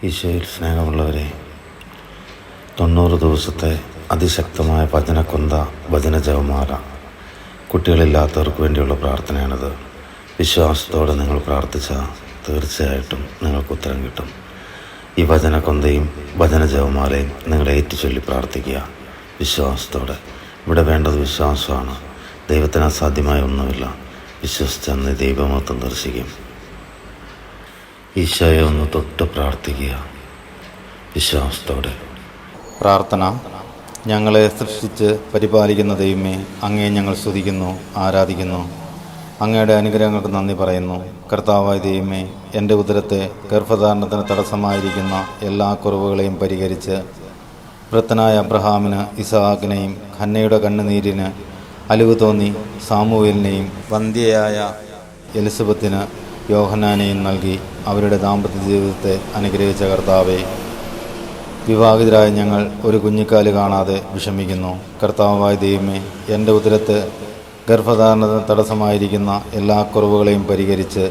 ഈശോയിൽ സ്നേഹമുള്ളവരെ, 90 ദിവസത്തെ അതിശക്തമായ ഭജന ജപമാല കുട്ടികളില്ലാത്തവർക്ക് വേണ്ടിയുള്ള പ്രാർത്ഥനയാണിത്. വിശ്വാസത്തോടെ നിങ്ങൾ പ്രാർത്ഥിച്ചാൽ തീർച്ചയായിട്ടും നിങ്ങൾക്ക് ഉത്തരം കിട്ടും. ഈ ഭജന ജപമാലയും നിങ്ങൾ ഏറ്റുചൊല്ലി പ്രാർത്ഥിക്കുക വിശ്വാസത്തോടെ. ഇവിടെ വേണ്ടത് വിശ്വാസമാണ്. ദൈവത്തിന് അസാധ്യമായ ഒന്നുമില്ല. വിശ്വസിച്ചെന്ന് ദൈവമഹത്വം ദർശിക്കും. ഈശോയെ ഒന്ന് തൊട്ട് പ്രാർത്ഥിക്കുക വിശ്വാസത്തോടെ. പ്രാർത്ഥന. ഞങ്ങളെ സൃഷ്ടിച്ച് പരിപാലിക്കുന്ന ദൈവമേ, അങ്ങയെ ഞങ്ങൾ സ്തുതിക്കുന്നു, ആരാധിക്കുന്നു. അങ്ങയുടെ അനുഗ്രഹങ്ങൾക്ക് നന്ദി പറയുന്നു. കർത്താവായ ദൈവമേ, എൻ്റെ ഉദരത്തെ ഗർഭധാരണത്തിന് തടസ്സമായിരിക്കുന്ന എല്ലാ കുറവുകളെയും പരിഹരിച്ച് വൃദ്ധനായ അബ്രഹാമിന് ഇസഹാക്കിനെയും ഹന്നയുടെ കണ്ണുനീരിന് അലിവ് തോന്നി സാമുവേലിനെയും വന്ധ്യയായ എലിസബത്തിന് യോഹന്നാനെയും നൽകി അവരുടെ ദാമ്പത്യ ജീവിതത്തെ അനുഗ്രഹിച്ച കർത്താവെ, വിവാഹിതരായ ഞങ്ങൾ ഒരു കുഞ്ഞിക്കാല് കാണാതെ വിഷമിക്കുന്നു. കർത്താവായ ദൈവമേ, എൻ്റെ ഉദരത്ത് ഗർഭധാരണത്തിന് തടസ്സമായിരിക്കുന്ന എല്ലാ കുറവുകളെയും പരിഹരിച്ച്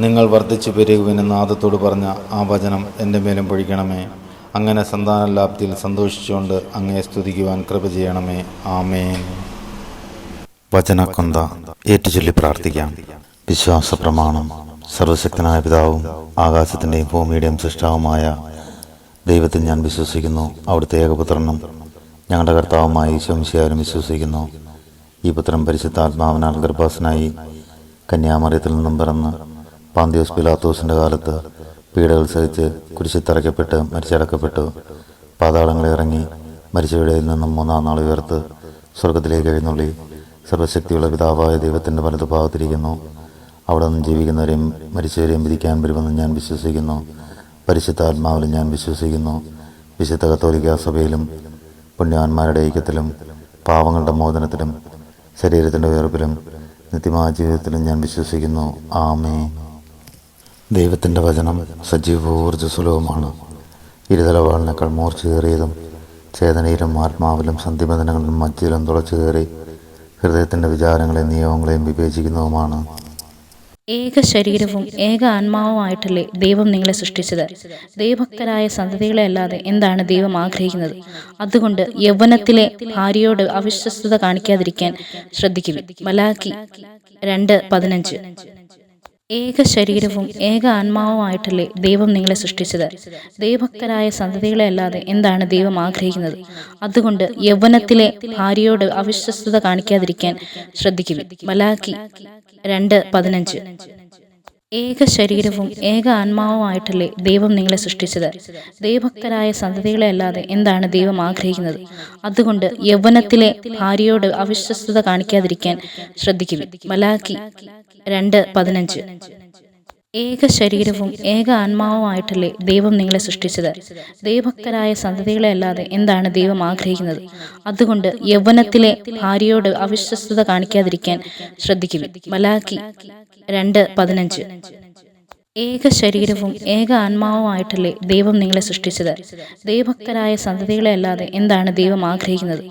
നിങ്ങൾ വർദ്ധിച്ചു പെരുകുവിന് നാദത്തോട് പറഞ്ഞ ആ വചനം എൻ്റെ മേലും പൊഴിക്കണമേ. അങ്ങനെ സന്താനലാഭത്തിൽ സന്തോഷിച്ചുകൊണ്ട് അങ്ങയെ സ്തുതിക്കുവാൻ കൃപ ചെയ്യണമേ. ആമേൻ. വചനക്കൊന്ത ഏറ്റുചൊല്ലി പ്രാർത്ഥിക്കാം. വിശ്വാസ പ്രമാണം. സർവശക്തനായ പിതാവും ആകാശത്തിൻ്റെയും ഭൂമിയുടെയും സൃഷ്ടാവുമായ ദൈവത്തിൽ ഞാൻ വിശ്വസിക്കുന്നു. അവിടുത്തെ ഏകപുത്രനും ഞങ്ങളുടെ കർത്താവുമായ ഈശോ മിശിഹായിലും വിശ്വസിക്കുന്നു. ഈ പുത്രൻ പരിശുദ്ധാത്മാവിനാൽ ഗർഭസ്ഥനായി കന്യാമറിയത്തിൽ നിന്നും പിറന്ന് പാന്തിയോസ് പിലാത്തോസിൻ്റെ കാലത്ത് പീഡകൾ സഹിച്ച് കുരിശിൽ തറയ്ക്കപ്പെട്ട് മരിച്ചടക്കപ്പെട്ടു. പാതാളങ്ങളിൽ ഇറങ്ങി മരിച്ചവരുടെ നിന്നും 3-ാം നാൾ ഉയർത്ത് സ്വർഗത്തിലേക്ക് എഴുന്നള്ളി സർവശക്തിയുള്ള പിതാവായ ദൈവത്തിൻ്റെ വലതുഭാഗത്തിരിക്കുന്നു. അവിടെ നിന്ന് ജീവിക്കുന്നവരെയും മരിച്ചവരെയും വിധിക്കാൻ വരുമെന്ന് ഞാൻ വിശ്വസിക്കുന്നു. പരിശുദ്ധാത്മാവിലും ഞാൻ വിശ്വസിക്കുന്നു. വിശുദ്ധ കത്തോലിക്കാ സഭയിലും പുണ്യവാന്മാരുടെ ഐക്യത്തിലും പാവങ്ങളുടെ മോചനത്തിലും ശരീരത്തിൻ്റെ ഉയർപ്പിലും നിത്യമായ ജീവിതത്തിലും ഞാൻ വിശ്വസിക്കുന്നു. ആമേൻ. ദൈവത്തിൻ്റെ വചനം സജീവവും ഊർജ്ജസ്വലവുമാണ്. ഇരുതലവാളിനേക്കാൾ മൂർച്ചയേറിയതും ചേതനയിലും ആത്മാവിലും സന്ധിബന്ധനങ്ങളിലും മജ്ജയിലും തുളച്ചു കയറി ഹൃദയത്തിൻ്റെ വിചാരങ്ങളെയും നിയമങ്ങളെയും വിവേചിക്കുന്നതുമാണ്. ഏക ശരീരവും ഏക ആത്മാവുമായിട്ടല്ലേ ദൈവം നിങ്ങളെ സൃഷ്ടിച്ചത്. ദൈവഭക്തരായ സന്തതികളെ അല്ലാതെ എന്താണ് ദൈവം ആഗ്രഹിക്കുന്നത്? അതുകൊണ്ട് യൗവനത്തിലെ ഭാര്യയോട് അവിശ്വസ്തത കാണിക്കാതിരിക്കാൻ ശ്രദ്ധിക്കുക. മലാക്കി 2:15. ഏക ശരീരവും ഏക ആത്മാവുമായിട്ടല്ലേ ദൈവം നിങ്ങളെ സൃഷ്ടിച്ചത്. ദൈവഭക്തരായ സന്തതികളെ അല്ലാതെ എന്താണ് ദൈവം ആഗ്രഹിക്കുന്നത്? അതുകൊണ്ട് യൗവനത്തിലെ ഭാര്യയോട് അവിശ്വസ്തത കാണിക്കാതിരിക്കാൻ ശ്രദ്ധിക്കുക. മലാക്കി 2:15. ഏക ശരീരവും ഏക ആത്മാവുമായിട്ടല്ലേ ദൈവം നിങ്ങളെ സൃഷ്ടിച്ചത്. ദൈവഭക്തരായ സന്തതികളെ അല്ലാതെ എന്താണ് ദൈവം ആഗ്രഹിക്കുന്നത്? അതുകൊണ്ട് യൗവനത്തിലെ ഭാര്യയോട് അവിശ്വസ്തത കാണിക്കാതിരിക്കാൻ ശ്രദ്ധിക്കുക. മലാക്കി 2:15. ഏക ശരീരവും ഏക ആത്മാവുമായിട്ടല്ലേ ദൈവം നിങ്ങളെ സൃഷ്ടിച്ചത്. ദൈവഭക്തരായ സന്തതികളെ അല്ലാതെ എന്താണ് ദൈവം ആഗ്രഹിക്കുന്നത്? അതുകൊണ്ട് യൗവനത്തിലെ ഭാര്യയോട് അവിശ്വസ്തത കാണിക്കാതിരിക്കാൻ ശ്രദ്ധിക്കുക. മലാക്കി 2:15. ഏക ശരീരവും ഏക ആത്മാവുമായിട്ടല്ലേ ദൈവം നിങ്ങളെ സൃഷ്ടിച്ചത്. ദൈവഭക്തരായ സന്തതികളെ അല്ലാതെ എന്താണ് ദൈവം ആഗ്രഹിക്കുന്നത്?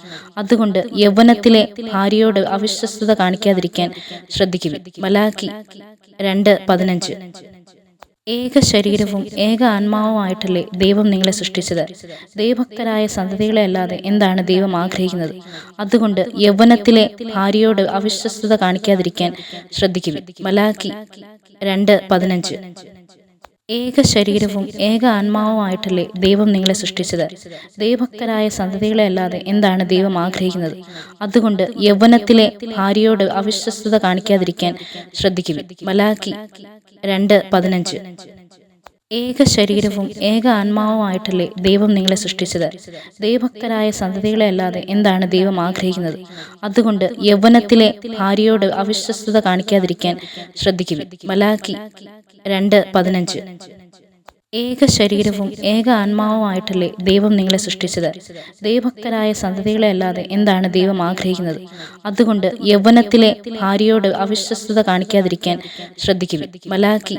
അതുകൊണ്ട് യൗവനത്തിലെ ഭാര്യയോട് അവിശ്വസ്തത കാണിക്കാതിരിക്കാൻ ശ്രദ്ധിക്കുക. മലാക്കി 2:15. ഏക ശരീരവും ഏക ആത്മാവുമായിട്ടല്ലേ ദൈവം നിങ്ങളെ സൃഷ്ടിച്ചത്. ദൈവഭക്തരായ സന്തതികളെ അല്ലാതെ എന്താണ് ദൈവം ആഗ്രഹിക്കുന്നത്? അതുകൊണ്ട് യൗവനത്തിലെ ഭാര്യയോട് അവിശ്വസ്തത കാണിക്കാതിരിക്കാൻ ശ്രദ്ധിക്കുക. മലാക്കി 2:15. ഏക ശരീരവും ഏക ആത്മാവുമായിട്ടല്ലേ ദൈവം നിങ്ങളെ സൃഷ്ടിച്ചത്. ദൈവഭക്തരായ സന്തതികളെ അല്ലാതെ എന്താണ് ദൈവം ആഗ്രഹിക്കുന്നത്? അതുകൊണ്ട് യൗവനത്തിലെ ഭാര്യയോട് അവിശ്വസ്തത കാണിക്കാതിരിക്കാൻ ശ്രദ്ധിക്കുക. മലാക്കി 2:15. ഏക ശരീരവും ഏക ആത്മാവുമായിട്ടല്ലേ ദൈവം നിങ്ങളെ സൃഷ്ടിച്ചത്. ദൈവഭക്തരായ സന്തതികളെ അല്ലാതെ എന്താണ് ദൈവം ആഗ്രഹിക്കുന്നത്? അതുകൊണ്ട് യൗവനത്തിലെ ഭാര്യയോട് അവിശ്വസ്തത കാണിക്കാതിരിക്കാൻ ശ്രദ്ധിക്കുക. മലാക്കി 2:15. ഏക ശരീരവും ഏക ആത്മാവുമായിട്ടല്ലേ ദൈവം നിങ്ങളെ സൃഷ്ടിച്ചത്. ദൈവഭക്തരായ സന്തതികളെ അല്ലാതെ എന്താണ് ദൈവം ആഗ്രഹിക്കുന്നത്? അതുകൊണ്ട് യൗവനത്തിലെ ഭാര്യയോട് അവിശ്വസ്തത കാണിക്കാതിരിക്കാൻ ശ്രദ്ധിക്കുക. മലാക്കി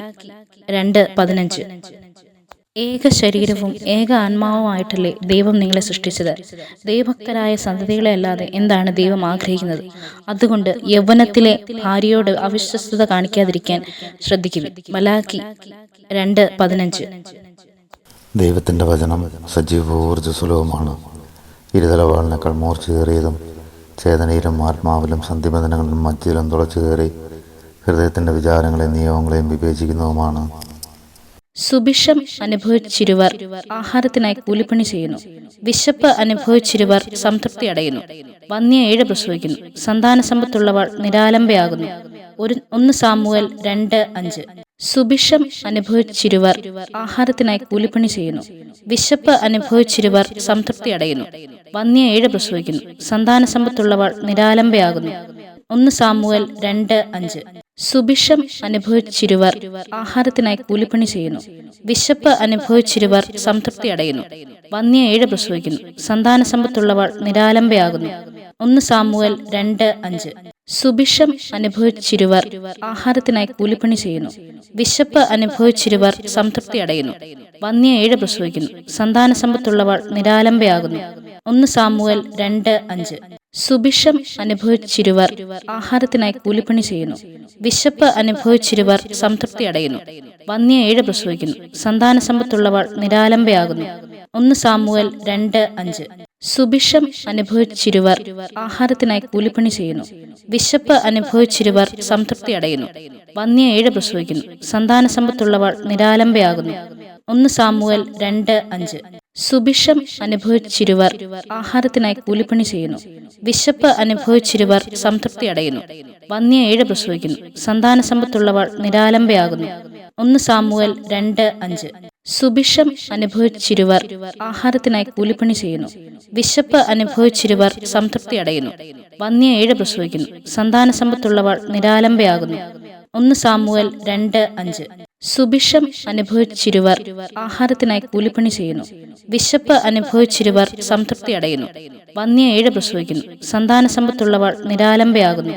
2:15. ഏക ശരീരവും ഏക ആത്മാവുമായിട്ടല്ലേ ദൈവം നിങ്ങളെ സൃഷ്ടിച്ചത്. ദൈവഭക്തരായ സന്തതികളെ അല്ലാതെ എന്താണ് ദൈവം ആഗ്രഹിക്കുന്നത്? അതുകൊണ്ട് യൗവനത്തിലെ ഭാര്യയോട് അവിശ്വസ്തത കാണിക്കാതിരിക്കാൻ ശ്രദ്ധിക്കുക. മലാക്കി 2:15. ദൈവത്തിൻ്റെ വചനം സജീവവും ഊർജ്ജസ്വലവുമാണ്. ഇരുതലവാളിനേക്കാൾ മൂർച്ചയേറിയതും ചേതനയിലും ആത്മാവിലും സന്ധിബന്ധനങ്ങളിലും മജ്ജയിലും തുളച്ചു കയറി ഹൃദയത്തിൻ്റെ വിചാരങ്ങളെയും നിയമങ്ങളെയും വിവേചിക്കുന്നതുമാണ്. സുഭിക്ഷം അനുഭവിച്ചിരുവർ ആഹാരത്തിനായി കൂലിപ്പണി ചെയ്യുന്നു. വിശപ്പ് അനുഭവിച്ചിരുവർ സംതൃപ്തി അടയുന്നു. വന്യ 7 പ്രസവിക്കുന്നു. സന്താന സമ്പത്തുള്ളവൾ നിരാലംബയാകുന്നു. 1 സാമുവേൽ 2:5. സുഭിക്ഷം അനുഭവിച്ചിരുവർ ആഹാരത്തിനായി കൂലിപ്പണി ചെയ്യുന്നു. വിശപ്പ് അനുഭവിച്ചിരുവർ സംതൃപ്തി അടയുന്നു. വന്യ 7 പ്രസവിക്കുന്നു. സന്താന സമ്പത്തുള്ളവൾ നിരാലംബയാകുന്നു. 1 സാമുവേൽ 2:5. സുഭിക്ഷം അനുഭവിച്ചിരുവർ ആഹാരത്തിനായി കൂലിപ്പണി ചെയ്യുന്നു. വിശപ്പ് അനുഭവിച്ചിരുവർ സംതൃപ്തി അടയുന്നു. വന്യ 7 പ്രസവിക്കുന്നു. സന്താന സമ്പത്തുള്ളവൾ നിരാലംബയാകുന്നു. 1 സാമുവേൽ 2:5. സുഭിക്ഷം അനുഭവിച്ചിരുവർ ആഹാരത്തിനായി കൂലിപ്പണി ചെയ്യുന്നു. വിശപ്പ് അനുഭവിച്ചിരുവർ സംതൃപ്തി അടയുന്നു. വന്യ 7 പ്രസവിക്കുന്നു. സന്താന സമ്പത്തുള്ളവൾ നിരാലംബയാകുന്നു. 1 സാമുവേൽ 2:5. സുഭിക്ഷം അനുഭവിച്ചിരുവർ ആഹാരത്തിനായി കൂലിപ്പണി ചെയ്യുന്നു. വിശപ്പ് അനുഭവിച്ചിരുവർ സംതൃപ്തി അടയുന്നു. വന്യ 7 പ്രസവിക്കുന്നു. സന്താന സമ്പത്തുള്ളവൾ നിരാലംബയാകുന്നു. 1 സാമുവേൽ 2:5. സുഭിക്ഷം അനുഭവിച്ചിരുവർ ആഹാരത്തിനായി കൂലിപ്പണി ചെയ്യുന്നു. വിശപ്പ് അനുഭവിച്ചിരുവർ സംതൃപ്തി അടയുന്നു. വന്യ 7 പ്രസവിക്കുന്നു. സന്താന സമ്പത്തുള്ളവൾ നിരാലംബയാകുന്നു. 1 സാമുവേൽ 2:5. സുഭിക്ഷം അനുഭവിച്ചിരുവർ ആഹാരത്തിനായി കൂലിപ്പണി ചെയ്യുന്നു. വിശപ്പ് അനുഭവിച്ചിരുവർ സംതൃപ്തി അടയുന്നു. വന്യ 7 പ്രസവിക്കുന്നു. സന്താന സമ്പത്തുള്ളവൾ നിരാലംബയാകുന്നു. 1 സാമുവേൽ 2:5. സുഭിക്ഷം അനുഭവിച്ചിരുവർ ആഹാരത്തിനായി കൂലിപ്പണി ചെയ്യുന്നു. വിശപ്പ് അനുഭവിച്ചിരുവർ സംതൃപ്തി അടയുന്നു. വന്യ 7 പ്രസവിക്കുന്നു. സന്താന സമ്പത്തുള്ളവൾ നിരാലംബയാകുന്നു. 1 സാമുവേൽ 2:5. സുഭിക്ഷം അനുഭവിച്ചിരുവർ ആഹാരത്തിനായി കൂലിപ്പണി ചെയ്യുന്നു. വിശപ്പ് അനുഭവിച്ചിരുവർ സംതൃപ്തി അടയുന്നു. വന്യ 7 പ്രസവിക്കുന്നു. സന്താന സമ്പത്തുള്ളവൾ നിരാലംബയാകുന്നു.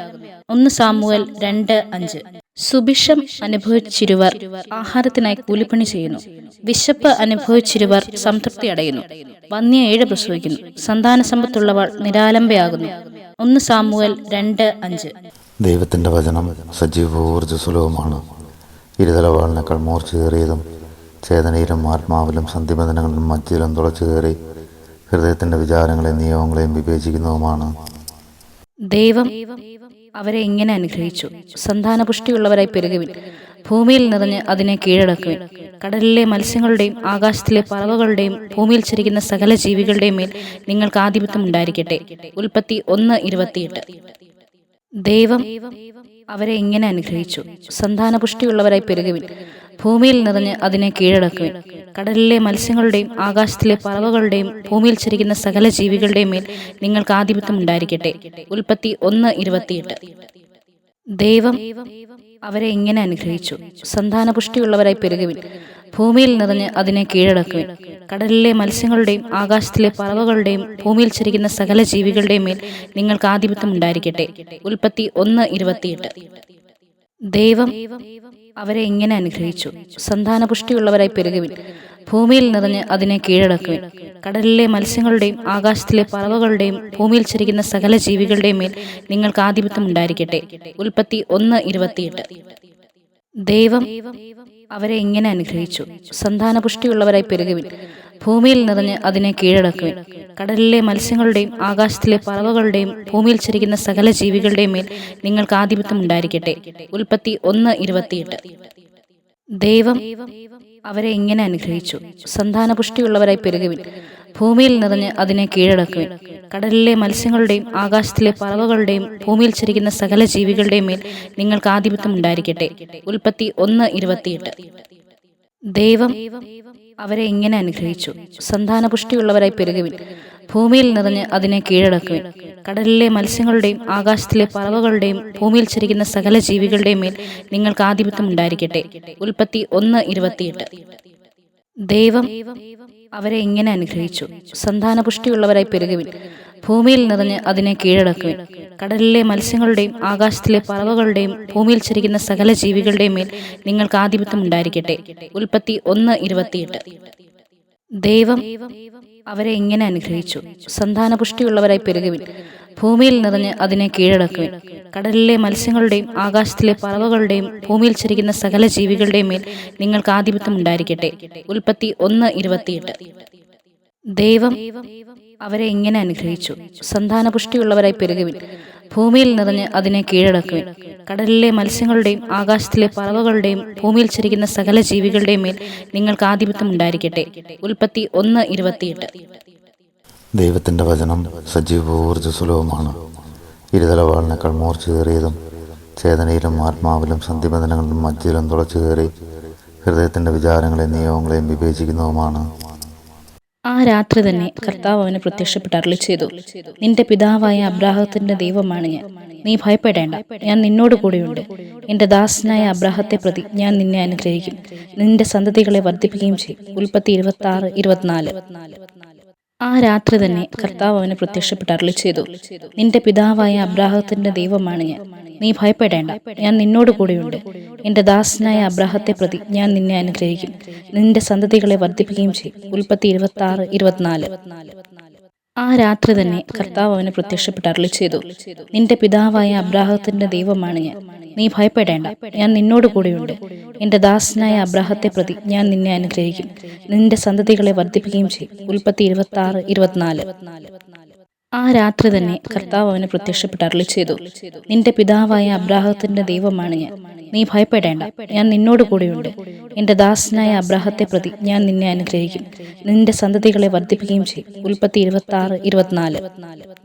1 സാമുവേൽ 2:5. സുഭിക്ഷം അനുഭവിച്ചിരുവർ ആഹാരത്തിനായി കൂലിപ്പണി ചെയ്യുന്നു. വിശപ്പ് അനുഭവിച്ചിരുവർ സംതൃപ്തി അടയുന്നു. വന്യ 7 പ്രസവിക്കുന്നു. സന്താന സമ്പത്തുള്ളവൾ നിരാലംബയാകുന്നു. 1 സാമുവേൽ 2:5. ദൈവത്തിൻ്റെ വചനം സജീവവും ഊർജ്ജസ്വലവുമാണ്. ഇരുതലവാളിനേക്കാൾ മൂർച്ചയേറിയതും ചേതനയിലും ആത്മാവിലും സന്ധിബന്ധനങ്ങളിലും മജ്ജയിലും തുളച്ചു കയറി ഹൃദയത്തിൻ്റെ വിചാരങ്ങളെയും നിയമങ്ങളെയും വിവേചിക്കുന്നതുമാണ്. ദൈവം അവരെ ഇങ്ങനെ അനുഗ്രഹിച്ചു. സന്താനപുഷ്ടിയുള്ളവരായി പെരുകുവിൻ. ഭൂമിയിൽ നിറഞ്ഞ് അതിനെ കീഴടക്കുവിൻ. കടലിലെ മത്സ്യങ്ങളുടെയും ആകാശത്തിലെ പറവകളുടെയും ഭൂമിയിൽ ചരിക്കുന്ന സകല ജീവികളുടെയും മേൽ നിങ്ങൾക്ക് ആധിപത്യം ഉണ്ടായിരിക്കട്ടെ. ഉൽപ്പത്തി 1:28. ദൈവം അവരെ ഇങ്ങനെ അനുഗ്രഹിച്ചു. സന്താനപുഷ്ടിയുള്ളവരായി പെരുകുവിൻ. ഭൂമിയിൽ നിറഞ്ഞ് അതിനെ കീഴടക്കുവിൻ. കടലിലെ മത്സ്യങ്ങളുടെയും ആകാശത്തിലെ പറവകളുടെയും ഭൂമിയിൽ ചരിക്കുന്ന സകല ജീവികളുടെയും മേൽ നിങ്ങൾക്ക് ആധിപത്യം ഉണ്ടായിരിക്കട്ടെ. ഉൽപ്പത്തി 1:28. ദൈവം അവരെ ഇങ്ങനെ അനുഗ്രഹിച്ചു. സന്താനപുഷ്ടിയുള്ളവരായി പെരുകുവിൻ. ഭൂമിയിൽ നിറഞ്ഞ് അതിനെ കീഴടക്കുവിൻ. കടലിലെ മത്സ്യങ്ങളുടെയും ആകാശത്തിലെ പറവകളുടെയും ഭൂമിയിൽ ചരിക്കുന്ന സകല ജീവികളുടെയും മേൽ നിങ്ങൾക്ക് ആധിപത്യം ഉണ്ടായിരിക്കട്ടെ. ഉൽപ്പത്തി 1:28. ദൈവം അവരെ ഇങ്ങനെ അനുഗ്രഹിച്ചു. സന്താനപുഷ്ടിയുള്ളവരായി പെരുകുവിൻ. ഭൂമിയിൽ നിറഞ്ഞ് അതിനെ കീഴടക്കുവിൻ. കടലിലെ മത്സ്യങ്ങളുടെയും ആകാശത്തിലെ പറവകളുടെയും ഭൂമിയിൽ ചരിക്കുന്ന സകല ജീവികളുടെയും മേൽ നിങ്ങൾക്ക് ആധിപത്യം ഉണ്ടായിരിക്കട്ടെ. ഉൽപ്പത്തി 1:28. ദൈവം അവരെ ഇങ്ങനെ അനുഗ്രഹിച്ചു. സന്താനപുഷ്ടിയുള്ളവരായി പെരുകുവിൻ. ഭൂമിയിൽ നിറഞ്ഞ് അതിനെ കീഴടക്കുവിൻ. കടലിലെ മത്സ്യങ്ങളുടെയും ആകാശത്തിലെ പറവകളുടെയും ഭൂമിയിൽ ചരിക്കുന്ന സകല ജീവികളുടെയും മേൽ നിങ്ങൾക്ക് ആധിപത്യം ഉണ്ടായിരിക്കട്ടെ. ഉൽപ്പത്തി 1:28. ദൈവം അവരെ ഇങ്ങനെ അനുഗ്രഹിച്ചു. സന്താനപുഷ്ടിയുള്ളവരായി പെരുകുവിൻ. ഭൂമിയിൽ നിറഞ്ഞ് അതിനെ കീഴടക്കുവിൻ. കടലിലെ മത്സ്യങ്ങളുടെയും ആകാശത്തിലെ പറവകളുടെയും ഭൂമിയിൽ ചരിക്കുന്ന സകല ജീവികളുടെയും മേൽ നിങ്ങൾക്ക് ആധിപത്യം ഉണ്ടായിരിക്കട്ടെ. ഉൽപ്പത്തി 1:28. ദൈവം അവരെ ഇങ്ങനെ അനുഗ്രഹിച്ചു. സന്താനപുഷ്ടിയുള്ളവരായി പെരുകുവിൻ. ഭൂമിയിൽ നിറഞ്ഞ് അതിനെ കീഴടക്കുവിൻ. കടലിലെ മത്സ്യങ്ങളുടെയും ആകാശത്തിലെ പറവകളുടെയും ഭൂമിയിൽ ചരിക്കുന്ന സകല ജീവികളുടെയും മേൽ നിങ്ങൾക്ക് ആധിപത്യം ഉണ്ടായിരിക്കട്ടെ. ഉൽപ്പത്തി 1:28. ദൈവം അവരെ ഇങ്ങനെ അനുഗ്രഹിച്ചു. സന്താനപുഷ്ടിയുള്ളവരായി പെരുകുവിൻ. ഭൂമിയിൽ നിറഞ്ഞ് അതിനെ കീഴടക്കുവിൻ. കടലിലെ മത്സ്യങ്ങളുടെയും ആകാശത്തിലെ പറവകളുടെയും ഭൂമിയിൽ ചരിക്കുന്ന സകല ജീവികളുടെയും മേൽ നിങ്ങൾക്ക് ആധിപത്യം ഉണ്ടായിരിക്കട്ടെ. ഉൽപ്പത്തി 1:28. ദൈവം അവരെ ഇങ്ങനെ അനുഗ്രഹിച്ചു. സന്താനപുഷ്ടിയുള്ളവരായി പെരുകുവിൻ. ഭൂമിയിൽ നിറഞ്ഞ് അതിനെ കീഴടക്കുവിൻ. കടലിലെ മത്സ്യങ്ങളുടെയും ആകാശത്തിലെ പറവകളുടെയും ഭൂമിയിൽ ചരിക്കുന്ന സകല ജീവികളുടെയും മേൽ നിങ്ങൾക്ക് ആധിപത്യം ഉണ്ടായിരിക്കട്ടെ. ഉൽപ്പത്തി 1:28. ദൈവം അവരെ ഇങ്ങനെ അനുഗ്രഹിച്ചു: സന്താനപുഷ്ടിയുള്ളവരായി പെരുകുവിൻ, ഭൂമിയിൽ നിറഞ്ഞ് അതിനെ കീഴടക്കുവിൻ. കടലിലെ മത്സ്യങ്ങളുടെയും ആകാശത്തിലെ പറവകളുടെയും ഭൂമിയിൽ ചരിക്കുന്ന സകല ജീവികളുടെയും മേൽ നിങ്ങൾക്ക് ആധിപത്യം ഉണ്ടായിരിക്കട്ടെ. ഉൽപ്പത്തി 1:28. ദൈവത്തിൻ്റെ വചനം സജീവവും ഊർജ്ജസ്വലവുമാണ്. ഇരുതലവാളിനേക്കാൾ മൂർച്ചയേറിയതും ചേതനയിലും ആത്മാവിലും സന്ധിബന്ധനങ്ങളിലും മജ്ജയിലും തുളച്ചു കയറി ഹൃദയത്തിൻ്റെ വിചാരങ്ങളെയും നിയമങ്ങളെയും വിവേചിക്കുന്നതുമാണ്. ആ രാത്രി തന്നെ കർത്താവ് അവന് പ്രത്യക്ഷപ്പെട്ട് അരുളിച്ചെയ്തു: നിന്റെ പിതാവായ അബ്രാഹത്തിന്റെ ദൈവമാണ് ഞാൻ. നീ ഭയപ്പെടേണ്ട, ഞാൻ നിന്നോട് കൂടെയുണ്ട്. എന്റെ ദാസനായ അബ്രാഹത്തെ പ്രതി ഞാൻ നിന്നെ അനുഗ്രഹിക്കും, നിന്റെ സന്തതികളെ വർദ്ധിപ്പിക്കുകയും ചെയ്യും. ഉൽപ്പത്തി 26:24. ആ രാത്രി തന്നെ കർത്താവ് അവന് പ്രത്യക്ഷപ്പെട്ട് അരുളിച്ചെയ്തു: നിന്റെ പിതാവായ അബ്രാഹത്തിന്റെ ദൈവമാണ് ഞാൻ. നീ ഭയപ്പെടേണ്ട, ഞാൻ നിന്നോട് കൂടെയുണ്ട്. എന്റെ ദാസനായ അബ്രാഹത്തെ പ്രതി ഞാൻ നിന്നെ അനുഗ്രഹിക്കും, നിന്റെ സന്തതികളെ വർദ്ധിപ്പിക്കുകയും ചെയ്യും. ഉൽപ്പത്തി 26:24. ആ രാത്രി തന്നെ കർത്താവ് അവന് പ്രത്യക്ഷപ്പെട്ട് അരുളിച്ചെയ്തു: നിന്റെ പിതാവായ അബ്രാഹത്തിന്റെ ദൈവമാണ് ഞാൻ. നീ ഭയപ്പെടേണ്ട, ഞാൻ നിന്നോട് കൂടെയുണ്ട്. എന്റെ ദാസനായ അബ്രാഹത്തെ പ്രതി ഞാൻ നിന്നെ അനുഗ്രഹിക്കും, നിന്റെ സന്തതികളെ വർദ്ധിപ്പിക്കുകയും ചെയ്യും. ഉൽപ്പത്തി 26:24. ആ രാത്രി തന്നെ കർത്താവ് അവന് പ്രത്യക്ഷപ്പെട്ട് അരുളിച്ചെയ്തു: നിന്റെ പിതാവായ അബ്രാഹത്തിന്റെ ദൈവമാണ് ഞാൻ. നീ ഭയപ്പെടേണ്ട, ഞാൻ നിന്നോട് കൂടെയുണ്ട്. എന്റെ ദാസനായ അബ്രാഹത്തെ പ്രതി ഞാൻ നിന്നെ അനുഗ്രഹിക്കും, നിന്റെ സന്തതികളെ വർദ്ധിപ്പിക്കുകയും ചെയ്യും. ഉൽപ്പത്തി 26:24.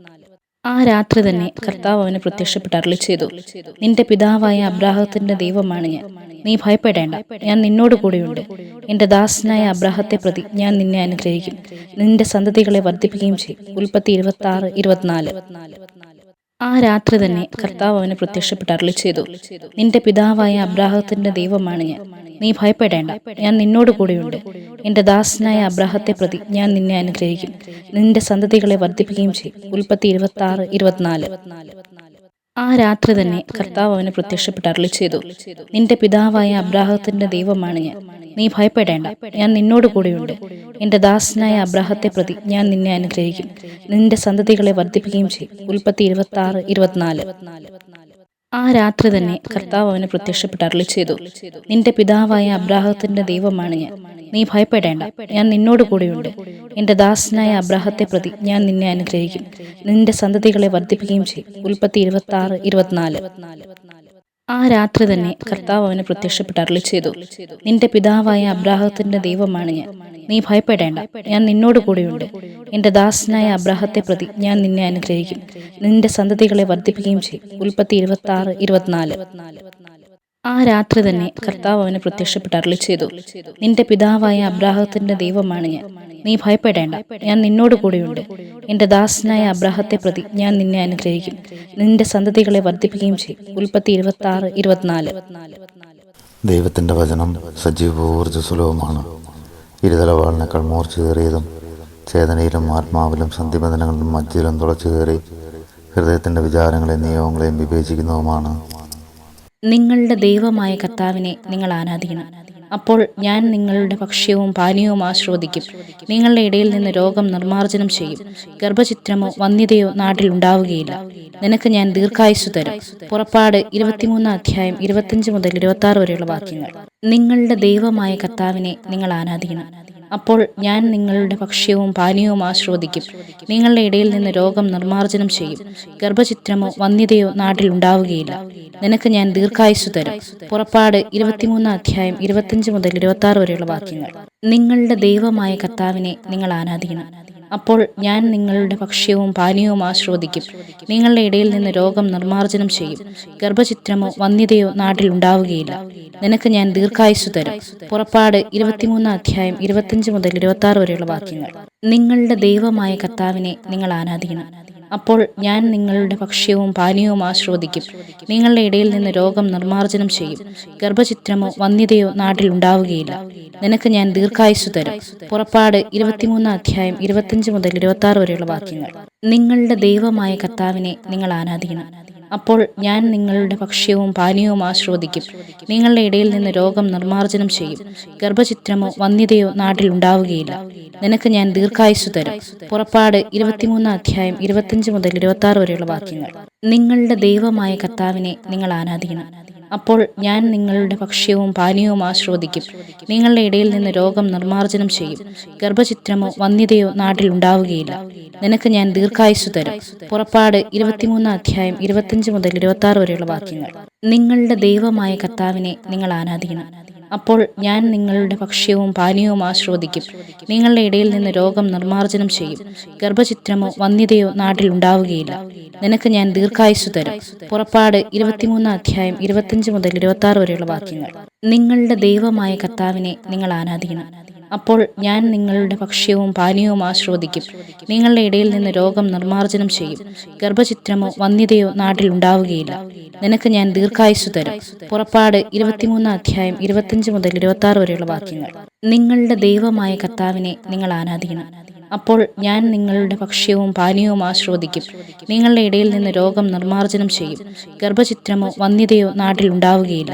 ആ രാത്രി തന്നെ കർത്താവ് അവന് പ്രത്യക്ഷപ്പെട്ട് അരുളിച്ചെയ്തു: നിന്റെ പിതാവായ അബ്രാഹത്തിന്റെ ദൈവമാണ് ഞാൻ. നീ ഭയപ്പെടേണ്ട, ഞാൻ നിന്നോട് കൂടെയുണ്ട്. എന്റെ ദാസനായ അബ്രാഹത്തെ പ്രതി ഞാൻ നിന്നെ അനുഗ്രഹിക്കും, നിന്റെ സന്തതികളെ വർദ്ധിപ്പിക്കുകയും ചെയ്യും. ഉൽപ്പത്തി 26:24. ആ രാത്രി തന്നെ കർത്താവ് അവന് പ്രത്യക്ഷപ്പെട്ട് അരുളിച്ചെയ്തു: നിന്റെ പിതാവായ അബ്രാഹത്തിന്റെ ദൈവമാണ് ഞാൻ. നീ ഭയപ്പെടേണ്ട, ഞാൻ നിന്നോട് കൂടെയുണ്ട്. എന്റെ ദാസനായ അബ്രാഹത്തെ പ്രതി ഞാൻ നിന്നെ അനുഗ്രഹിക്കും, നിന്റെ സന്തതികളെ വർദ്ധിപ്പിക്കുകയും ചെയ്യും. ഉൽപ്പത്തി 26:24. ആ രാത്രി തന്നെ കർത്താവ് അവന് പ്രത്യക്ഷപ്പെട്ട് അരുളിച്ചെയ്തു: നിന്റെ പിതാവായ അബ്രാഹത്തിന്റെ ദൈവമാണ് ഞാൻ. നീ ഭയപ്പെടേണ്ട, ഞാൻ നിന്നോട് കൂടെയുണ്ട്. എന്റെ ദാസനായ അബ്രാഹത്തെ പ്രതി ഞാൻ നിന്നെ അനുഗ്രഹിക്കും, നിന്റെ സന്തതികളെ വർദ്ധിപ്പിക്കുകയും ചെയ്യും. ഉൽപ്പത്തി 26:24. ആ രാത്രി തന്നെ കർത്താവ് അവന് പ്രത്യക്ഷപ്പെട്ട് അരുളിച്ചെയ്തു: നിന്റെ പിതാവായ അബ്രാഹത്തിന്റെ ദൈവമാണ് ഞാൻ. നീ ഭയപ്പെടേണ്ട, ഞാൻ നിന്നോട് കൂടെയുണ്ട്. എന്റെ ദാസനായ അബ്രാഹത്തെ പ്രതി ഞാൻ നിന്നെ അനുഗ്രഹിക്കും, നിന്റെ സന്തതികളെ വർദ്ധിപ്പിക്കുകയും ചെയ്യും. ഉൽപ്പത്തി 26:24. ആ രാത്രി തന്നെ കർത്താവ് അവന് പ്രത്യക്ഷപ്പെട്ട് അരുളിച്ചെയ്തു: നിന്റെ പിതാവായ അബ്രാഹത്തിന്റെ ദൈവമാണ് ഞാൻ. നീ ഭയപ്പെടേണ്ട, ഞാൻ നിന്നോട് കൂടെയുണ്ട്. എന്റെ ദാസനായ അബ്രാഹത്തെ പ്രതി ഞാൻ നിന്നെ അനുഗ്രഹിക്കും, നിന്റെ സന്തതികളെ വർദ്ധിപ്പിക്കുകയും ചെയ്യും. ഉൽപ്പത്തി 26:24. ആ രാത്രി തന്നെ കർത്താവ് അവന് പ്രത്യക്ഷപ്പെട്ട് അരുളിച്ചെയ്തു: നിന്റെ പിതാവായ അബ്രാഹത്തിന്റെ ദൈവമാണ് ഞാൻ. നീ ഭയപ്പെടേണ്ട, ഞാൻ നിന്നോട് കൂടെയുണ്ട്. എന്റെ ദാസനായ അബ്രാഹത്തെ പ്രതി ഞാൻ നിന്നെ അനുഗ്രഹിക്കും, നിന്റെ സന്തതികളെ വർദ്ധിപ്പിക്കുകയും ചെയ്യും. ഉൽപ്പത്തി 26:24. ദൈവത്തിൻ്റെ വചനം സജീവവും ഊർജ്ജസ്വലവുമാണ്. ഇരുതലവാളിനേക്കാൾ മൂർച്ചയേറിയതും ചേതനയിലും ആത്മാവിലും സന്ധിബന്ധനങ്ങളിലും മജ്ജയിലും തുളച്ചു കയറി ഹൃദയത്തിൻ്റെ വിചാരങ്ങളെയും നിയമങ്ങളെയും വിവേചിക്കുന്നതുമാണ്. നിങ്ങളുടെ ദൈവമായ കർത്താവിനെ നിങ്ങൾ ആരാധിക്കണം. അപ്പോൾ ഞാൻ നിങ്ങളുടെ ഭക്ഷ്യവും പാനീയവും ആസ്വദിക്കും. നിങ്ങളുടെ ഇടയിൽ നിന്ന് രോഗം നിർമ്മാർജ്ജനം ചെയ്യും. ഗർഭഛിദ്രമോ വന്ധ്യതയോ നാട്ടിൽ ഉണ്ടാവുകയില്ല. നിനക്ക് ഞാൻ ദീർഘായുസ്സു തരും. പുറപ്പാട് 23:25-26 വരെയുള്ള വാക്യങ്ങൾ. നിങ്ങളുടെ ദൈവമായ കർത്താവിനെ നിങ്ങൾ ആരാധിക്കണം. അപ്പോൾ ഞാൻ നിങ്ങളുടെ ഭക്ഷ്യവും പാനീയവും ആസ്വദിക്കും. നിങ്ങളുടെ ഇടയിൽ നിന്ന് രോഗം നിർമ്മാർജ്ജനം ചെയ്യും. ഗർഭഛിദ്രമോ വന്ധ്യതയോ നാട്ടിൽ ഉണ്ടാവുകയില്ല. നിനക്ക് ഞാൻ ദീർഘായുസ്സു തരും. പുറപ്പാട് 23:25-26 വരെയുള്ള വാക്യങ്ങൾ. നിങ്ങളുടെ ദൈവമായ കർത്താവിനെ നിങ്ങൾ ആരാധിക്കണം. അപ്പോൾ ഞാൻ നിങ്ങളുടെ ഭക്ഷ്യവും പാനീയവും ആസ്വദിക്കും. നിങ്ങളുടെ ഇടയിൽ നിന്ന് രോഗം നിർമ്മാർജ്ജനം ചെയ്യും. ഗർഭഛിദ്രമോ വന്ധ്യതയോ നാട്ടിൽ ഉണ്ടാവുകയില്ല. നിനക്ക് ഞാൻ ദീർഘായുസ്സു തരും. പുറപ്പാട് 23:25-26 വരെയുള്ള വാക്യങ്ങൾ. നിങ്ങളുടെ ദൈവമായ കർത്താവിനെ നിങ്ങൾ ആരാധിക്കണം. അപ്പോൾ ഞാൻ നിങ്ങളുടെ ഭക്ഷ്യവും പാനീയവും ആസ്വദിക്കും. നിങ്ങളുടെ ഇടയിൽ നിന്ന് രോഗം നിർമ്മാർജ്ജനം ചെയ്യും. ഗർഭഛിദ്രമോ വന്ധ്യതയോ നാട്ടിൽ ഉണ്ടാവുകയില്ല. നിനക്ക് ഞാൻ ദീർഘായുസ്സു തരും. പുറപ്പാട് 23:25-26 വരെയുള്ള വാക്യങ്ങൾ. നിങ്ങളുടെ ദൈവമായ കർത്താവിനെ നിങ്ങൾ ആരാധിക്കണം. അപ്പോൾ ഞാൻ നിങ്ങളുടെ ഭക്ഷ്യവും പാനീയവും ആസ്വദിക്കും. നിങ്ങളുടെ ഇടയിൽ നിന്ന് രോഗം നിർമ്മാർജ്ജനം ചെയ്യും. ഗർഭഛിദ്രമോ വന്ധ്യതയോ നാട്ടിൽ ഉണ്ടാവുകയില്ല. നിനക്ക് ഞാൻ ദീർഘായുസ്സു തരും. പുറപ്പാട് 23 മുതൽ 26 വരെയുള്ള വാക്യങ്ങൾ. നിങ്ങളുടെ ദൈവമായ കർത്താവിനെ നിങ്ങൾ ആരാധിക്കണം. അപ്പോൾ ഞാൻ നിങ്ങളുടെ ഭക്ഷ്യവും പാനീയവും ആസ്വദിക്കും. നിങ്ങളുടെ ഇടയിൽ നിന്ന് രോഗം നിർമ്മാർജ്ജനം ചെയ്യും. ഗർഭഛിദ്രമോ വന്ധ്യതയോ നാട്ടിൽ ഉണ്ടാവുകയില്ല. നിനക്ക് ഞാൻ ദീർഘായുസ്സു തരും. പുറപ്പാട് 23 മുതൽ 26 വരെയുള്ള വാക്യങ്ങൾ. നിങ്ങളുടെ ദൈവമായ കർത്താവിനെ നിങ്ങൾ ആരാധിക്കണം. അപ്പോൾ ഞാൻ നിങ്ങളുടെ ഭക്ഷ്യവും പാനീയവും ആസ്വദിക്കും. നിങ്ങളുടെ ഇടയിൽ നിന്ന് രോഗം നിർമ്മാർജ്ജനം ചെയ്യും. ഗർഭഛിദ്രമോ വന്ധ്യതയോ നാട്ടിൽ ഉണ്ടാവുകയില്ല. നിനക്ക് ഞാൻ ദീർഘായുസ്സു തരും. പുറപ്പാട് 23 മുതൽ 26 വരെയുള്ള വാക്യങ്ങൾ. നിങ്ങളുടെ ദൈവമായ കർത്താവിനെ നിങ്ങൾ ആരാധിക്കണം. അപ്പോൾ ഞാൻ നിങ്ങളുടെ ഭക്ഷ്യവും പാനീയവും ആസ്വദിക്കും. നിങ്ങളുടെ ഇടയിൽ നിന്ന് രോഗം നിർമ്മാർജ്ജനം ചെയ്യും. ഗർഭഛിദ്രമോ വന്ധ്യതയോ നാട്ടിൽ ഉണ്ടാവുകയില്ല. നിനക്ക് ഞാൻ ദീർഘായുസ്സു തരും. പുറപ്പാട് 23 മുതൽ 26 വരെയുള്ള വാക്യങ്ങൾ. നിങ്ങളുടെ ദൈവമായ കർത്താവിനെ നിങ്ങൾ ആരാധിക്കണം. അപ്പോൾ ഞാൻ നിങ്ങളുടെ ഭക്ഷ്യവും പാനീയവും ആസ്വദിക്കും. നിങ്ങളുടെ ഇടയിൽ നിന്ന് രോഗം നിർമ്മാർജ്ജനം ചെയ്യും. ഗർഭഛിദ്രമോ വന്ധ്യതയോ നാട്ടിൽ ഉണ്ടാവുകയില്ല.